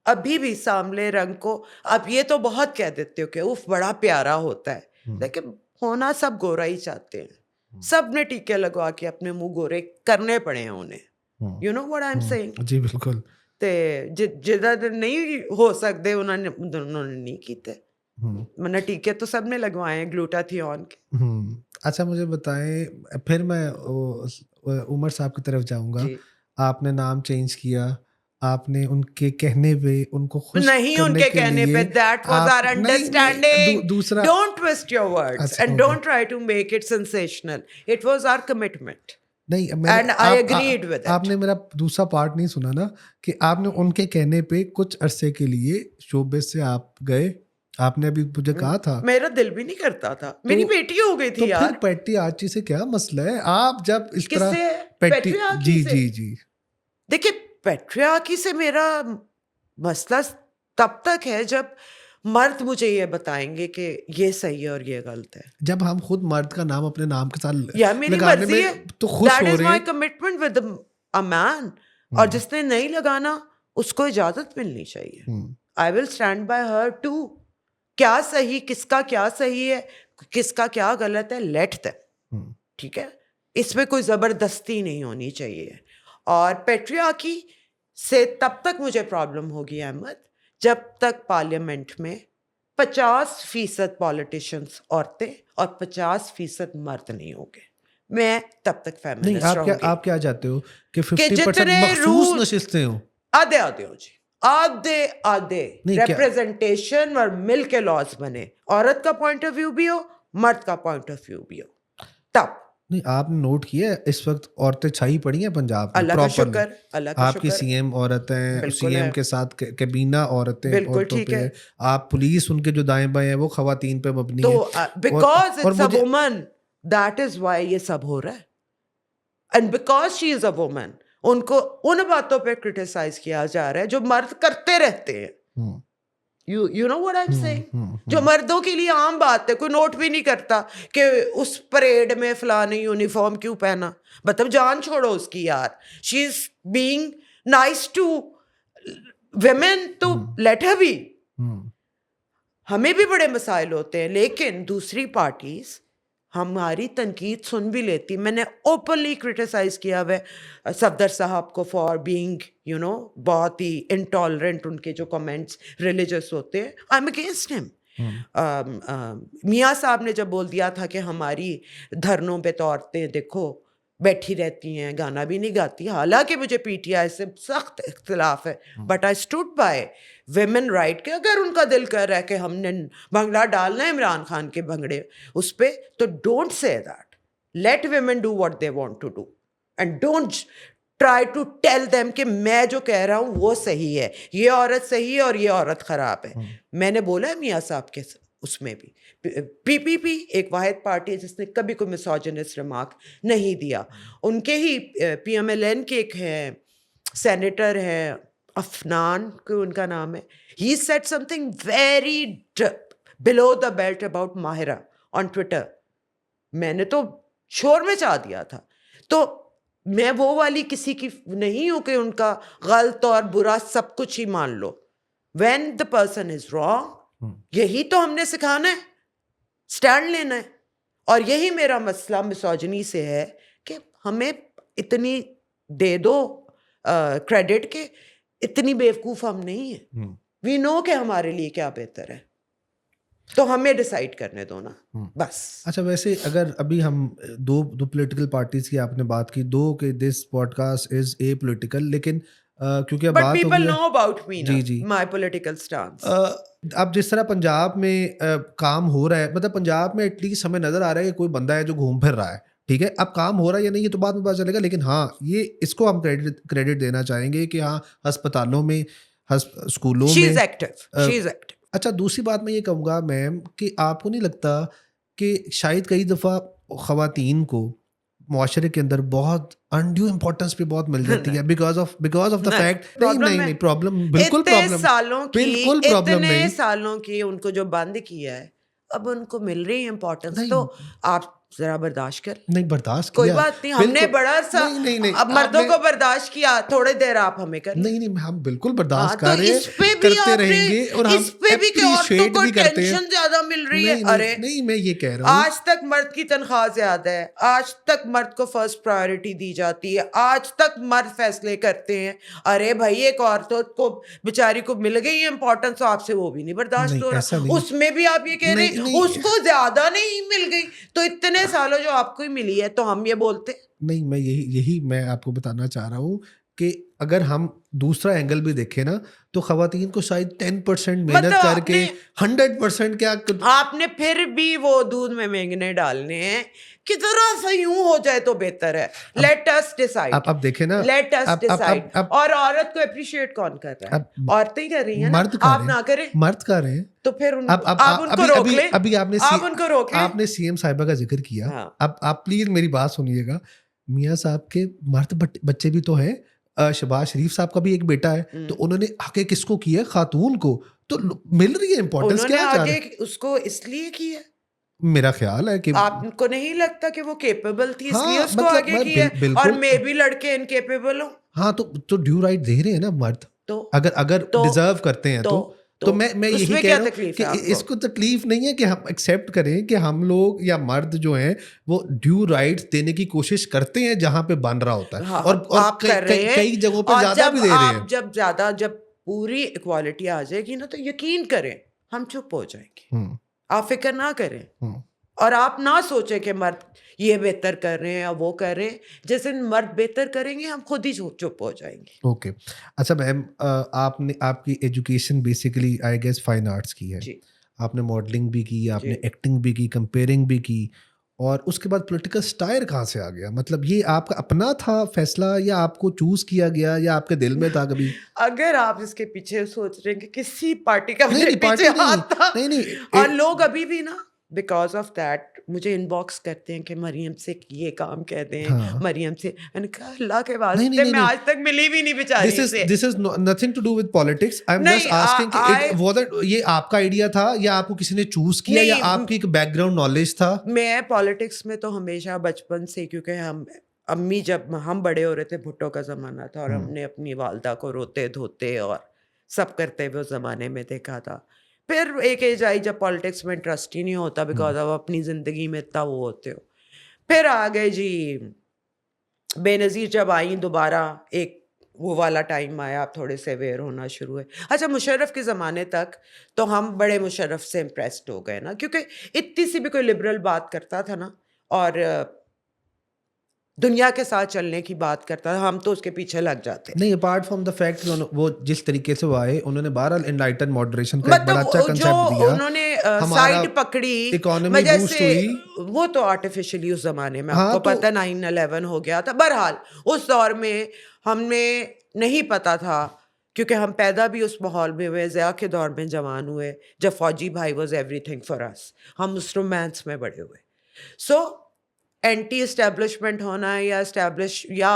अभी भी सांवले रंग को आप ये तो बहुत कह देते हो कि उफ बड़ा प्यारा होता है, लेकिन होना सब गोरा ही चाहते हैं। सब ने टीके लगवा के अपने मुंह गोरे करने पड़े हैं उन्हें। You know what I am saying? जी बिल्कुल। ते जिदा नहीं हो सकते उन्होंने नहीं कीते। मैंने टीके तो सब ने लगवाए हैं ग्लूटाथियोन के। अच्छा, मुझे बताएं, फिर मैं उमर साहब की तरफ जाऊंगा। जी। आपने नाम चेंज किया, आपने उनके कहने पे उनको खुश नहीं, करने उनके के कहने लिए पे दैट वाज आवर नहीं, अंडरस्टैंडिंग। दूसरा डोंट ट्विस्ट योर वर्ड्स अच्छा, and don't try to make it sensational. It was our commitment नहीं, and I agreed with it. आपने मेरा दूसरा पार्ट नहीं सुना ना, कि आपने उनके कहने पे कुछ अरसे के लिए शोबिस से आप गए। आपने अभी मुझे कहा था। मेरा दिल भी नहीं करता था, मेरी बेटी हो गई थी तो यार। फिर पेट्टी आर्ची से क्या मसला है? आप जब इस तरह किससे? पेट्टी, पेट्रियार्की जी से? जी जी देखिए, पेट्रियार्की से मेरा मसला तब तक है जब मर्द मुझे ये बताएंगे कि ये सही है और ये गलत है। जब हम खुद मर्द का नाम अपने नाम के साथ या मेरी लगाने मर्जी है, में तो खुश दैट हो इज रहे माई हैं। Commitment with a man. और जिसने नहीं लगाना उसको इजाजत मिलनी चाहिए। I will stand by her too. क्या सही, किसका क्या सही है, किसका क्या गलत है, लेट दैम। ठीक है, इसमें कोई जबरदस्ती नहीं होनी चाहिए। और पेट्रियार्की से तब तक मुझे प्रॉब्लम होगी अहमद, जब तक पार्लियामेंट में 50% पॉलिटिशियंस औरतें और 50% मर्द नहीं होंगे, मैं तब तक नहीं, फेमिनिस्ट रहूंगी। आप क्या चाहते हो कि 50% जितने मखसूस रूल- नशिस्तें हो? आधे आधे हो जी, आधे आधे नहीं, क्या- रिप्रेजेंटेशन और मिल के लॉज बने। औरत का पॉइंट ऑफ व्यू भी हो, मर्द का पॉइंट ऑफ व्यू भी हो, तब। नहीं, आपने नोट किया है इस वक्त औरतें छाई पड़ी हैं पंजाब में अल्लाह का properly? शुक्र, अल्लाह का आपकी शुक्र। सीएम औरतें, बिल्कुल सीएम है। के साथ कैबिना औरतें बिल्कुल औरतों ठीक पे है। है। आप पुलिस उनके जो दाएं बाएं हैं वो खवातीन पे मबनी तो है। बिकॉज और इट्स अ मुझे वुमन, दैट इज व्हाई ये सब हो रहा है। And because she is a woman, उनको उन बातों पे क्रिटिसाइज किया जा रहा है जो मर्द करते रहते हैं। You know what I am saying? जो मर्दों के लिए आम बात है, कोई नोट भी नहीं करता कि उस परेड में फलानी यूनिफॉर्म क्यों पहना। मतलब जान छोड़ो उसकी यार, she is being nice to women, तो लेट हर बी। हमें भी बड़े मसाइल होते हैं, लेकिन दूसरी पार्टीज हमारी तनकीद सुन भी लेती। मैंने ओपनली क्रिटिसाइज किया हुआ सफदर साहब को फॉर बीइंग यू नो बहुत ही इंटॉलरेंट। उनके जो कमेंट्स रिलीजियस होते हैं, आई एम अगेंस्ट हिम। मियाँ साहब ने जब बोल दिया था कि हमारी धरनों पे तो औरतें देखो बैठी रहती हैं, गाना भी नहीं गाती। हालांकि मुझे पीटीआई से सख्त इख्तिलाफ है, but I stood by women right के। अगर उनका दिल कर रहा है कि हमने बंगला डालना है इमरान खान के भंगड़े उस पर, तो don't say that. Let women do what they want to do and don't try to tell them कि मैं जो कह रहा हूँ वो सही है, ये औरत सही है और ये औरत खराब है। मैंने बोला है मियाँ साहब के उसमें भी, पीपीपी एक वाहिद पार्टी है जिसने कभी कोई मिसोजिनिस्ट रिमार्क नहीं दिया। उनके ही पीएमएलएन के एक हैं सेनेटर हैं, अफनान को उनका नाम है, he said something very below the belt about Mahira on Twitter. मैंने तो शोर में चा दिया था। तो मैं वो वाली किसी की नहीं हूं कि उनका गलत और बुरा सब कुछ ही मान लो। When the person is wrong, यही तो हमने सिखाना है, स्टैंड लेना है। और यही मेरा मसला मिसोजिनी से है कि हमें इतनी दे दो क्रेडिट के इतनी बेवकूफ हम नहीं है। वी नो कि हमारे लिए क्या बेहतर है, तो हमें डिसाइड करने दो ना बस। अच्छा, वैसे अगर अभी हम दो पॉलिटिकल पार्टीज की आपने बात की, दो के this podcast is a political, लेकिन क्योंकि अब बट बात पीपल होगी नो अबाउट मी जी जी माय पॉलिटिकल स्टांस। अब जिस तरह पंजाब में काम हो रहा है, मतलब पंजाब में एटलीस्ट हमें नजर आ रहा है कि कोई बंदा है जो घूम फिर रहा है, ठीक है। अब काम हो रहा है या नहीं ये तो बाद में पता चलेगा, लेकिन हाँ ये इसको हम क्रेडिट देना चाहेंगे कि हाँ अस्पतालों में, स्कूलों शी में is active, she is active. अच्छा, दूसरी बात मैं ये कहूँगा मैम कि आपको नहीं लगता कि शायद कई दफ़ा ख़वातीन को मुआशरे के अंदर बहुत अनड्यू इम्पोर्टेंस भी बहुत मिल जाती है बिकॉज ऑफ द फैक्ट नहीं प्रॉब्लम बिल्कुल इतने सालों नहीं सालों की उनको जो बंद किया है अब उनको मिल रही है इम्पोर्टेंस, नहीं, तो आप जरा बर्दाश्त कर। नहीं बर्दाश्त कोई किया, बात नहीं, हमने बड़ा सा नहीं, अब मर्दों को बर्दाश्त किया, थोड़ी देर आप हमें कर नहीं हम बिल्कुल बर्दाश्त तो कर रहे हैं, इस पे भी करते रहेंगे और हम इस पे भी कि औरतों को भी करते हैं। टेंशन ज्यादा मिल रही है। अरे नहीं मैं ये कह रहा हूँ आज तक मर्द की तनख्वाह ज्यादा है, आज तक मर्द को फर्स्ट प्रायोरिटी दी जाती है, आज तक मर्द फैसले करते हैं। अरे भाई एक औरत को बेचारी को मिल गई है इंपॉर्टेंस, तो आपसे वो भी नहीं बर्दाश्त हो रहा, उसमें भी आप ये कह रहे हैं उसको ज्यादा नहीं मिल गई, तो इतने सालों जो आपको ही मिली है तो हम ये बोलते नहीं। मैं यही मैं आपको बताना चाह रहा हूँ कि अगर हम दूसरा एंगल भी देखें ना तो खवातीन को शायद 10% मेहनत करके 100% क्या आपने फिर भी वो दूध में मेंगने डालने हैं कि जरा सा यूं हो जाए तो बेहतर है। Let us decide. अब देखें ना, लेट अस डिसाइड। और औरत को अप्रिशिएट कौन कर रहा है? औरतें ही कर रही हैं ना, आप ना करें, मर्द कर रहे हैं, तो फिर आप उनको रोक लें। अभी आपने सीएम साहिबा का जिक्र किया। हाँ। अब आप प्लीज मेरी बात सुनिएगा, मियाँ साहब के मर्द बच्चे भी तो हैं, शहबाज शरीफ साहब का भी एक बेटा है, तो उन्होंने आगे किसको किया? खातून को, तो मिल रही है इंपॉर्टेंस। क्या आगे उसको इसलिए किया, मेरा ख्याल है कि आपको नहीं लगता कि वो केपेबल थी इसलिए उसको मतलब आगे किया, और मैं भी लड़के इनकेपेबल हूँ। हाँ तो ड्यू राइट दे रहे हैं ना मर्द, तो अगर डिजर्व करते हैं तो मैं यही कह रहा हूँ कि इसको तकलीफ नहीं है कि हम एक्सेप्ट करें कि हम लोग या मर्द जो हैं वो ड्यू राइट्स देने की कोशिश करते हैं जहां पे बन रहा होता है। हाँ, और आप कर रहे हैं, कई जगहों पे ज्यादा भी दे रहे हैं। जब पूरी इक्वालिटी आ जाएगी ना तो यकीन करें हम चुप हो जाएंगे। आप फिक्र ना करें और आप ना सोचें कि मर्द ये बेहतर कर रहे हैं या वो कर रहे हैं। जैसे मर्द बेहतर करेंगे हम खुद ही चुप हो जाएंगे। ओके अच्छा मैम, आपने आपकी education basically I guess fine arts की है जी। आपने मॉडलिंग भी की, आपने एक्टिंग भी की, कंपेयरिंग भी की, और उसके बाद पॉलिटिकल स्टायर कहाँ से आ गया? मतलब ये आपका अपना था फैसला या आपको चूज किया गया या आपके दिल में था कभी? अगर आप इसके पीछे सोच रहे हैं कि किसी पार्टी का पीछे हाथ था, और लोग अभी भी ना बिकॉज ऑफ दैट मुझे इनबॉक्स करते हैं कि मरियम से ये काम कहते हैं। हाँ। मरियम से मैंने कहा अल्लाह के वास्ते मैं आज तक मिली भी नहीं बेचारी से। This is nothing to do with politics. I am just asking कि इट वाज़न्ट, ये आपका आइडिया था या आपको किसी ने चूज किया या आपकी एक बैकग्राउंड नॉलेज था? मैं पॉलिटिक्स में तो हमेशा बचपन से, क्योंकि हम अम्मी जब हम बड़े हो रहे थे भुट्टो का ज़माना था और हमने अपनी वालदा को रोते धोते और सब करते हुए उस ज़माने में देखा था। फिर एक एज आई जब पॉलिटिक्स में इंटरेस्ट ही नहीं होता बिकॉज अब अपनी ज़िंदगी में इतना वो होते हो। फिर आ गए जी बेनज़ीर जब आई दोबारा, एक वो वाला टाइम आया, आप थोड़े से अवेयर होना शुरू हुए। अच्छा मुशर्रफ के ज़माने तक तो हम बड़े मुशर्रफ से इम्प्रेस्ड हो गए ना, क्योंकि इतनी सी भी कोई लिबरल बात करता था ना, और दुनिया के साथ चलने की बात करता था, हम तो उसके पीछे लग जाते। नहीं, अपार्ट फ्रॉम द फैक्ट कि वो जिस तरीके से वो आए, उन्होंने बहरहाल एनलाइटन मॉडरेशन का एक बड़ा अच्छा मतलब जो कंसेप्ट दिया, उन्होंने हमारा साइड पकड़ी इकोनॉमी वजह बूस्ट से, हुई। वो तो आर्टिफिशियली उस जमाने में हाँ, आपको तो पता 9/11 हो गया था। बहरहाल उस दौर में हमने नहीं पता था, क्योंकि हम पैदा भी उस माहौल में हुए, ज़िया के दौर में जवान हुए, जब फौजी भाई वॉज एवरीथिंग फॉर अस, हम उस रोमांस में बड़े हुए। सो एंटी एस्टेब्लिशमेंट होना या एस्टेब्लिश या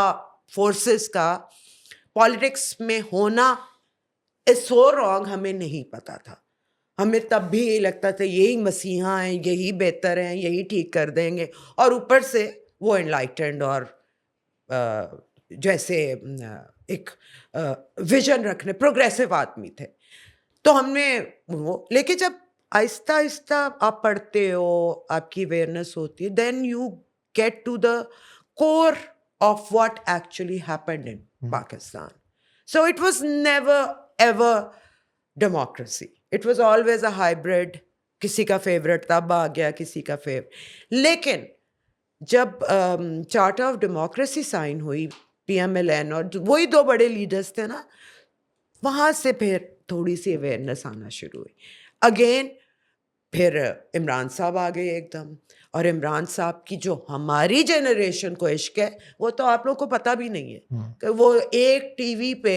फोर्सेस का पॉलिटिक्स में होना इज सो रॉन्ग, हमें नहीं पता था। हमें तब भी यही लगता था यही मसीहा हैं, यही बेहतर हैं, यही ठीक कर देंगे, और ऊपर से वो एनलाइटेंड और जैसे एक विजन रखने प्रोग्रेसिव आदमी थे। तो हमने वो, लेकिन जब आहिस्ता आहिस्ता आप पढ़ते हो, आपकी अवेयरनेस होती है, then you get to the core of what actually happened in Pakistan. So it was never ever democracy. It was always a hybrid. किसी का फेवरेट तब आ गया, किसी का लेकिन जब चार्टर ऑफ डेमोक्रेसी साइन हुई, PMLN, और वही दो बड़े लीडर्स थे ना, वहाँ से फिर थोड़ी सी अवेयरनेस आना शुरू हुई. अगेन फिर इमरान साहब आ गए एकदम, और इमरान साहब की जो हमारी जनरेशन को इश्क है, वो तो आप लोगों को पता भी नहीं है कि वो एक टीवी पे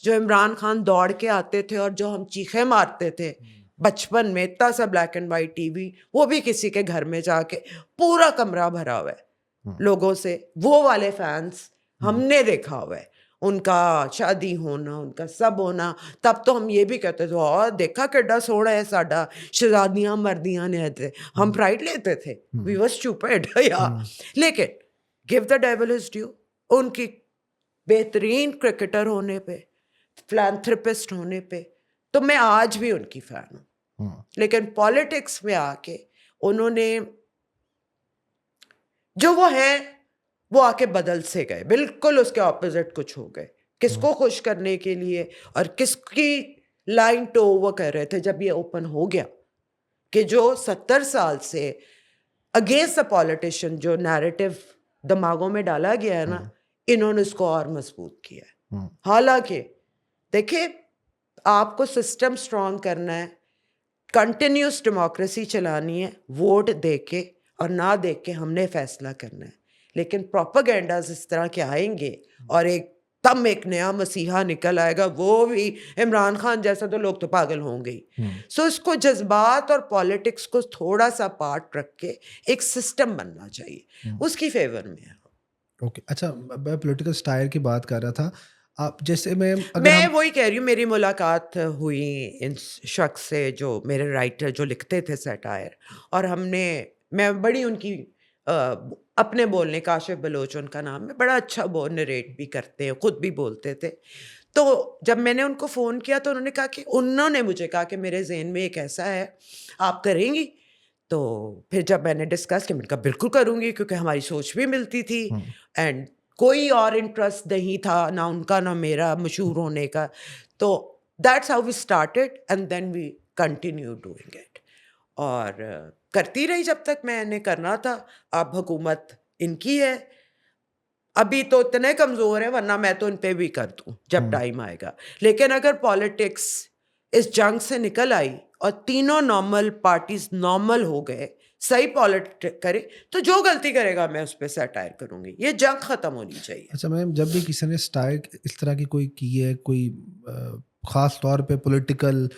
जो इमरान खान दौड़ के आते थे और जो हम चीखे मारते थे बचपन में, इतना सा ब्लैक एंड वाइट टीवी, वो भी किसी के घर में जाके पूरा कमरा भरा हुआ है लोगों से, वो वाले फैंस हमने देखा हुआ है, उनका शादी होना, उनका सब होना. तब तो हम ये भी कहते थे, और देखा किड्डा सोना है साडा, शहजादियां मर्दियां ने थे, हम प्राइड लेते थे, वी वर स्टूपिड या. लेकिन give the devil his due, उनकी बेहतरीन क्रिकेटर होने पे, फिलैंथ्रोपिस्ट होने पे, तो मैं आज भी उनकी फैन हूँ. लेकिन पॉलिटिक्स में आके उन्होंने जो वो है वो आके बदल से गए, बिल्कुल उसके ऑपोजिट कुछ हो गए, किसको खुश करने के लिए और किसकी लाइन टो वो कर रहे थे. जब ये ओपन हो गया कि जो 70 साल से अगेंस्ट द पॉलिटिशियन जो नैरेटिव दिमागों में डाला गया है ना, इन्होंने उसको और मजबूत किया है. हालांकि देखिए, आपको सिस्टम स्ट्रांग करना है, कंटिन्यूस डेमोक्रेसी चलानी है, वोट दे के और ना दे के हमने फैसला करना है. लेकिन प्रोपेगेंडाज इस तरह के आएंगे और एक नया मसीहा निकल आएगा, वो भी इमरान खान जैसा, तो लोग तो पागल होंगे ही. सो इसको जज्बात और पॉलिटिक्स को थोड़ा सा पार्ट रख के एक सिस्टम बनना चाहिए, उसकी फेवर में है. ओके, अच्छा, मैं पॉलिटिकल स्टाइल की बात कर रहा था. आप जैसे मैं वही कह रही हूँ, मेरी मुलाकात हुई इन शख्स से जो मेरे राइटर जो लिखते थे सैटायर, और मैं बड़ी उनकी अपने बोलने, काशिफ बलोच उनका नाम है, बड़ा अच्छा नरेट भी करते हैं, खुद भी बोलते थे. तो जब मैंने उनको फ़ोन किया तो उन्होंने मुझे कहा कि मेरे ज़हन में एक ऐसा है, आप करेंगी? तो फिर जब मैंने डिस्कस किया, मैंने कहा बिल्कुल करूँगी, क्योंकि हमारी सोच भी मिलती थी एंड कोई और इंटरेस्ट नहीं था, ना उनका ना मेरा मशहूर होने का. तो that's how we started and then we continue doing it, और करती रही जब तक मैंने करना था. अब हुकूमत इनकी है, अभी तो इतने कमज़ोर है, वरना मैं तो इन पे भी कर दूँ जब टाइम आएगा. लेकिन अगर पॉलिटिक्स इस जंग से निकल आई और तीनों नॉर्मल पार्टीज नॉर्मल हो गए, सही पॉलिटिक्स करे, तो जो गलती करेगा मैं उस पर सैटायर करूँगी. ये जंग ख़त्म होनी चाहिए. अच्छा मैम, जब भी किसी ने स्टाइल इस तरह की कोई की है, कोई ख़ास तौर पे पॉलिटिकल,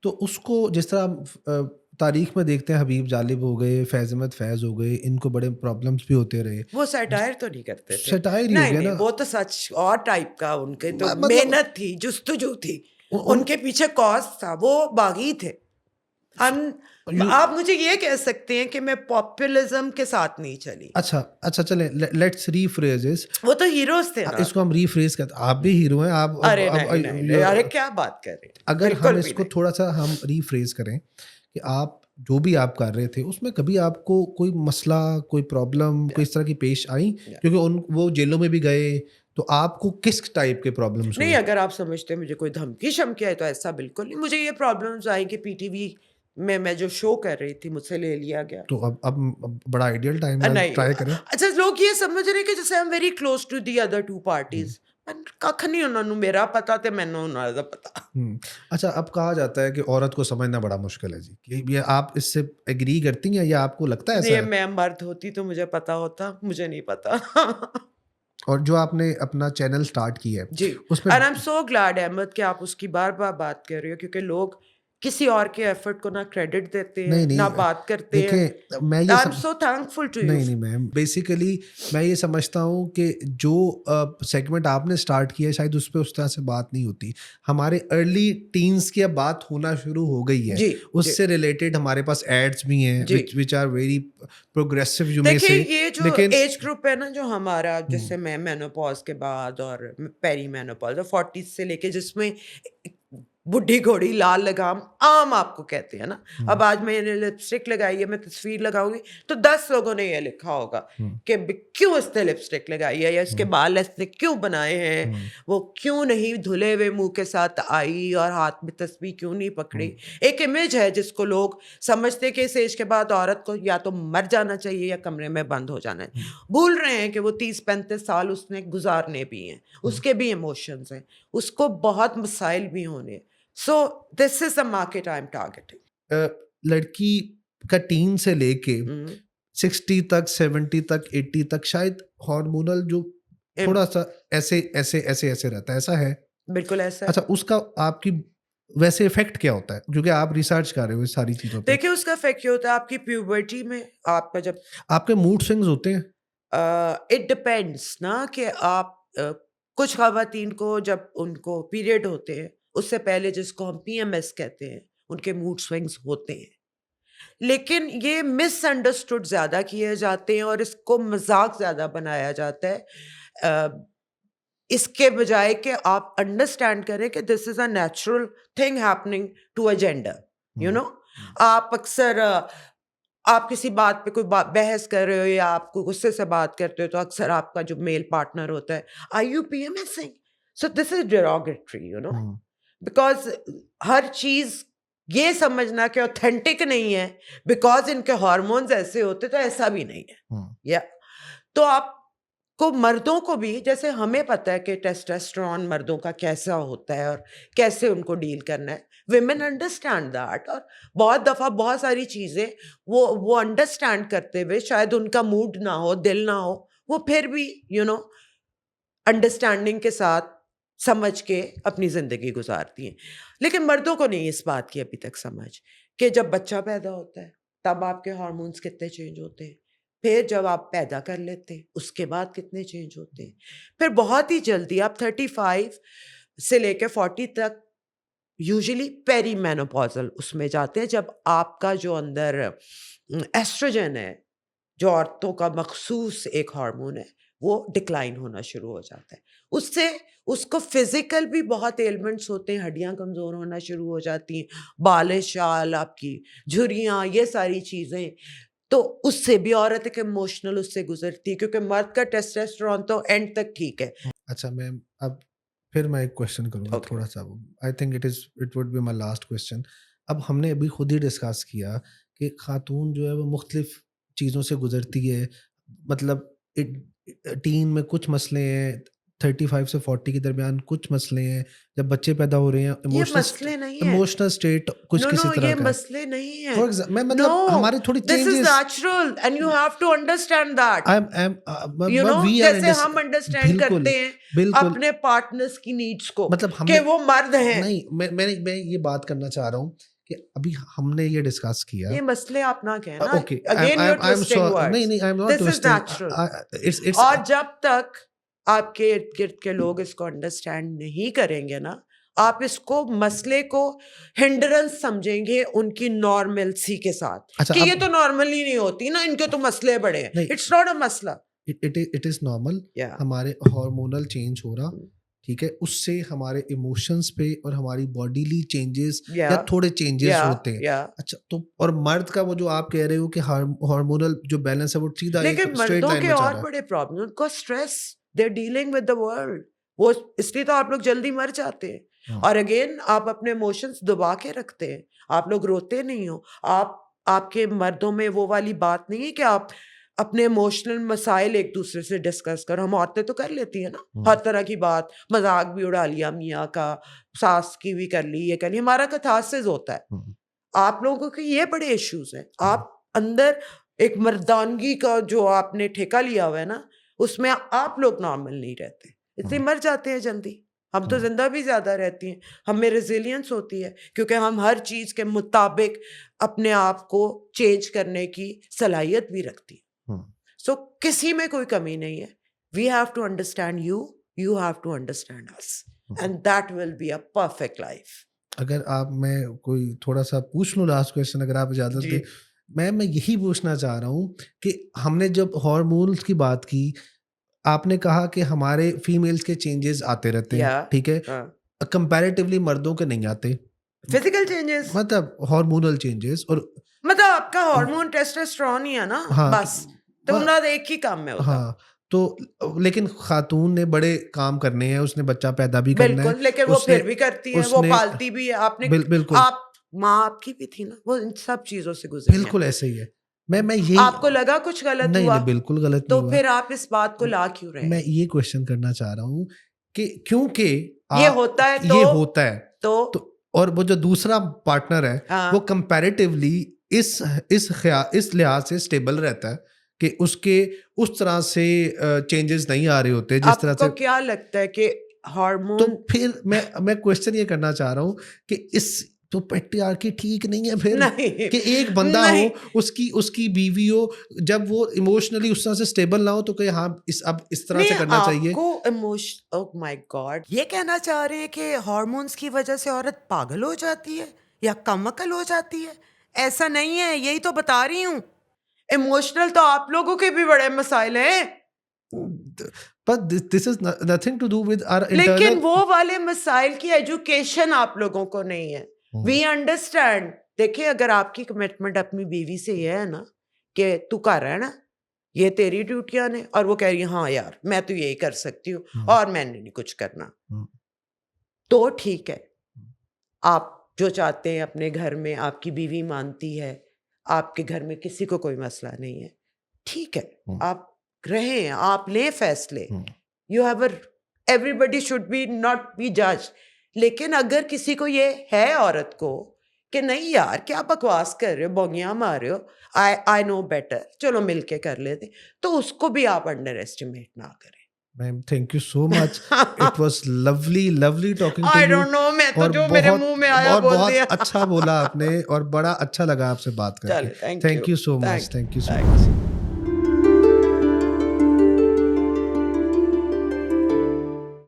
तो उसको जिस तरह तारीख में देखते हैं, हबीब जालिब हो गए, फैज़ अहमद फैज़ हो गए, इनको बड़े प्रॉब्लम्स भी होते रहे. वो सैटायर तो नहीं करते थे, सैटायर ही हो गया ना, वो तो सच और टाइप का, उनके तो मतलब मेहनत थी, जुस्तजू थी, उनके पीछे कॉज था, वो बागी थे. आप मुझे ये कह सकते हैं कि मैं पॉपुलिज्म के साथ नहीं चली. अच्छा चलें, लेट्स रीफ्रेज दिस. वो तो हीरोज थे ना. इसको हम रीफ्रेज करते हैं, आप भी हीरो हैं. आप अरे क्या बात कर रहे हैं. अगर हम इसको थोड़ा सा हम रीफ्रेज करें कि आप जो भी आप कर रहे थे उसमें कभी आपको कोई मसला, कोई प्रॉब्लम, कोई इस तरह की पेश आई? क्योंकि वो जेलों में भी गए, तो आपको किस टाइप के प्रॉब्लम्स हुए? नहीं, अगर आप समझते हैं मुझे कोई धमकी शमकी है तो ऐसा बिल्कुल नहीं. मुझे ये प्रॉब्लम्स आई कि PTV मैं जो शो कर रही थी मुझसे ले लिया गया। तो अब बड़ा आइडियल टाइम है, नहीं ट्राई करें। अच्छा लोग ये समझ रहे कि जैसे I am very close to the other two parties ਕੱਖ ਨਹੀਂ ਉਹਨਾਂ ਨੂੰ ਮੇਰਾ ਪਤਾ ਤੇ ਮੈਨੂੰ ਉਹਨਾਂ ਦਾ ਪਤਾ। अच्छा, अब कहा जाता है कि औरत को समझना बड़ा मुश्किल है जी, कि ये आप इससे एग्री करती हैं या आपको लगता है ऐसा ये है? मैं मर्द होती तो मुझे पता होता, मुझे नहीं पता। और जो आपने अपना चैनल स्टार्ट किया है जी उसमें and I am so glad Ahmad कि आप उसकी बार बार बात कर रहे हो, क्योंकि लोग किसी और के एफर्ट को ना क्रेडिट देते हैं नहीं ना बात करते हैं। देखें, मैं ये I am so thankful to you. नहीं मैम, बेसिकली मैं ये समझता हूँ कि जो सेगमेंट आपने स्टार्ट किया है शायद उस पर उस तरह से बात नहीं होती। हमारे अर्ली टीन्स की अब बात होना शुरू हो गई है, जी उससे रिलेटेड हमारे पास एड्स भी हैं विच आर वेरी प्रोग्रेसिव। जो में देखिए से ये जो लेकिन एज ग्रुप है ना जो हमारा, जैसे मैं मेनोपॉज के बाद और पेरी मेनोपॉज और 40 से लेके, जिसमें बुढ़ी घोड़ी लाल लगाम आम आपको कहते हैं ना। अब आज मैंने लिपस्टिक लगाई है, मैं तस्वीर लगाऊंगी तो 10 लोगों ने ये लिखा होगा कि क्यों इसने लिपस्टिक लगाई है या इसके बाल इसने क्यों बनाए हैं, वो क्यों नहीं धुले हुए मुंह के साथ आई और हाथ में तस्वीर क्यों नहीं पकड़ी। एक इमेज है जिसको लोग समझते कि इस एज के बाद औरत को या तो मर जाना चाहिए या कमरे में बंद हो जाना है। भूल रहे हैं कि वो 30-35 साल उसने गुजारने भी हैं, उसके भी इमोशंस हैं, उसको बहुत मसाइल भी होने। So this is the market I'm targeting. लड़की का टीन से लेके 60 तक, 70 तक, 80 तक शायद हार्मोनल जो थोड़ा सा ऐसे ऐसे ऐसे ऐसे रहता है, ऐसा है? बिल्कुल ऐसा है। अच्छा, उसका आपकी वैसे इफेक्ट क्या होता है, क्योंकि आप रिसर्च कर रहे हो इस सारी चीजों पे? देखिए उसका इफेक्ट क्या होता है आपकी प्यूबर्टी में, आपका जब आपके मूड स्विंग्स होते हैं? इट डिपेंड्स ना कि आप कुछ खवातीन को जब उनको पीरियड होते हैं उससे पहले, जिसको हम पीएमएस कहते हैं, उनके मूड स्विंग्स होते हैं, लेकिन ये मिसअंडरस्टूड ज़्यादा किए जाते हैं और इसको मजाक ज़्यादा बनाया जाता है, इसके बजाय कि आप अंडरस्टैंड करें कि this is a natural thing happening to a gender, you know. आप अक्सर आप किसी बात पे कोई बहस कर रहे हो या आपको गुस्से से बात करते हो तो अक्सर आपका जो मेल पार्टनर होता है, are you PMSing? So this is derogatory, you know, because हर चीज ये समझना कि ऑथेंटिक नहीं है बिकॉज इनके हार्मोन्स ऐसे होते, तो ऐसा भी नहीं है। या तो आपको मर्दों को भी, जैसे हमें पता है कि टेस्टोस्टेरोन मर्दों का कैसा होता है और कैसे उनको डील करना है, विमेन अंडरस्टैंड दैट, और बहुत दफ़ा बहुत सारी चीज़ें वो अंडरस्टैंड करते हुए, शायद उनका मूड ना हो, दिल ना हो, वो फिर भी यू नो अंडरस्टैंडिंग के साथ समझ के अपनी ज़िंदगी गुजारती हैं। लेकिन मर्दों को नहीं इस बात की अभी तक समझ कि जब बच्चा पैदा होता है तब आपके हार्मोन्स कितने चेंज होते हैं, फिर जब आप पैदा कर लेते हैं उसके बाद कितने चेंज होते हैं, फिर बहुत ही जल्दी आप 35 से लेके 40 तक यूजुअली पेरी मेनोपॉजल उसमें जाते हैं, जब आपका जो अंदर एस्ट्रोजन है, जो औरतों का मखसूस एक हार्मोन है, वो डिक्लाइन होना शुरू हो जाता है। उससे उसको फिजिकल भी बहुत एलिमेंट्स होते हैं, हड्डियां कमज़ोर होना शुरू हो जाती हैं, बाल शाल आपकी झुर्रियाँ, ये सारी चीज़ें, तो उससे भी औरत एक इमोशनल उससे गुजरती है, क्योंकि मर्द का टेस्टोस्टेरोन तो एंड तक ठीक है। अच्छा मैम, अब फिर मैं एक क्वेश्चन करूँगा थोड़ा सा, I think it would be my last question. अब हमने अभी खुद ही डिस्कस किया कि खातून जो है वो मुख्तलिफ चीज़ों से गुजरती है, मतलब टीन में कुछ मसले हैं, 35 से 40 के दरमियान कुछ मसले हैं, जब बच्चे पैदा हो रहे हैं इमोशनल स्टेट कुछ किसी तरह ये का मसले नहीं है। फॉर एग्जाम्पल, मतलब हमारे थोड़ी this is changes, natural and you have to understand that, you know, we are जैसे हम अंडरस्टैंड करते हैं अपने पार्टनर्स की नीड्स को, मतलब कि वो मर्द हैं। नहीं, मैं ये बात करना चाह रहा हूँ कि अभी हमने ये डिस्कस किया, ये मसले आप ना कहना, okay, again you are twisting words, नहीं, I am not twisting, twisting. और जब तक आपके इर्द गिर्द के लोग इसको अंडरस्टैंड नहीं करेंगे ना, आप इसको मसले को हिंड्रेंस समझेंगे उनकी नॉर्मलसी के साथ। अच्छा, कि ये तो नॉर्मल ही नहीं होती ना, इनके तो मसले बड़े हैं। इट्स नॉट अ मसला, इट इज नॉर्मल। हमारे हार्मोनल चेंज हो रहा, ठीक है, उससे हमारे इमोशंस पे और हमारी बॉडीली चेंजेस या थोड़े चेंजेस होते हैं। अच्छा, तो और मर्द का वो जो आप कह रहे हो कि हार्मोनल जो बैलेंस है वो सीधा एक स्ट्रेट लाइन में जा रहा है। और बड़े प्रॉब्लम, उनको stress, they are dealing with the world, वो इसलिए तो आप लोग जल्दी मर जाते हैं। और अगेन आप अपने इमोशंस दबा के रखते हैं, आप लोग रोते नहीं हो, आपके मर्दों में वो वाली बात नहीं है कि आप अपने इमोशनल मसाइल एक दूसरे से डिस्कस करो। हम औरतें तो कर लेती है ना, हर तरह की बात, मजाक भी उड़ा लिया मियाँ का, सास की भी कर ली, ये कर ली, हमारा कथासिस होता है। आप लोगों के ये बड़े इश्यूज हैं, आप अंदर एक मर्दानगी का जो आपने ठेका लिया हुआ है ना, उसमें आप लोग नॉर्मल नहीं रहते, इसलिए मर जाते हैं जल्दी। हम तो जिंदा भी ज्यादा रहती हैं, हम में रेजिलियंस होती है क्योंकि हम हर चीज के मुताबिक अपने आप को चेंज करने की सलाहियत भी रखती हैं। सो किसी में कोई कमी नहीं है। We have to understand you, you have to understand us, and that will be a perfect life. अगर आप, मैं कोई थोड़ा सा पूछ लूँ लास्ट क्वेश्चन, अगर आप इजाज़त दें। मैं यही पूछना चाह रहा हूँ कि हमने जब हार्मोन्स की बात की, आपने कहा कि हमारे फीमेल्स के चेंजेस आते रहते हैं, ठीक है, कंपैरेटिवली मर्दों के नहीं आते फिजिकल चेंजेस, मतलब हार्मोनल चेंजेस, और मतलब आपका हार्मोन टेस्टोस्टेरोन ही है ना, बस, तो उनका एक ही काम में होता है। तो लेकिन खातून ने बड़े काम करने हैं, उसने बच्चा पैदा भी करना है, बिल्कुल, लेकिन वो फिर भी करती है, वो पालती भी है। आपने बिल्कुल, आप माँ आपकी भी थी ना, वो इन सब चीजों से गुजरी है। बिल्कुल ऐसे ही है। मैं यही, आपको लगा कुछ गलत हुआ? नहीं, बिल्कुल गलत नहीं हुआ। तो फिर आप इस बात को ला क्यों रहे हैं? मैं ये क्वेश्चन करना चाह रहा हूँ कि क्योंकि ये होता है ये होता है तो और वो जो दूसरा पार्टनर है वो कंपैरेटिवली इस लिहाज से स्टेबल रहता है कि उसके उस तरह से चेंजेस नहीं आ रहे होते जिस तरह से। आपको क्या लगता है कि हार्मोन? तो फिर मैं क्वेश्चन ये करना चाह रहा हूँ कि इस तो पैट्रियार्की ठीक नहीं है फिर? नहीं, कि एक बंदा हो, उसकी बीवी हो, जब वो इमोशनली उस तरह से स्टेबल ना हो तो कहीं हाँ अब इस तरह से करना चाहिए। ओह माय गॉड, ये कहना चाह रहे हैं कि हार्मोन्स की वजह से औरत पागल हो जाती है या कम अकल हो जाती है? ऐसा नहीं है, यही तो बता रही हूँ। इमोशनल तो आप लोगों के भी बड़े मसाइल हैं। But this is nothing to do with our internal... लेकिन वो वाले मसाइल की एजुकेशन आप लोगों को नहीं है। We understand. देखिए, अगर आपकी कमिटमेंट अपनी बीवी से ये है ना कि तू कर रहा है ना, ये तेरी ड्यूटियां ने, और वो कह रही है हाँ यार मैं तो यही कर सकती हूँ और मैंने नहीं कुछ करना, तो ठीक है। आप जो चाहते हैं अपने घर में, आपकी बीवी मानती है, आपके घर में किसी को कोई मसला नहीं है, ठीक है, आप रहें, आप लें फैसले। You have everybody should be not be जज। लेकिन अगर किसी को ये है औरत को कि नहीं यार क्या बकवास कर रहे हो, बोंगियां मार रहे हो, आई नो बेटर, चलो मिलके कर लेते, तो उसको भी आप अंडर एस्टिमेट ना करें। Ma'am thank you so much, it was lovely talking to you. I don't know, मैं तो जो मेरे मुंह में आया बोल दिया। बहुत अच्छा बोला आपने और बड़ा अच्छा लगा आपसे बात करके। Thank you so much, thank you so much.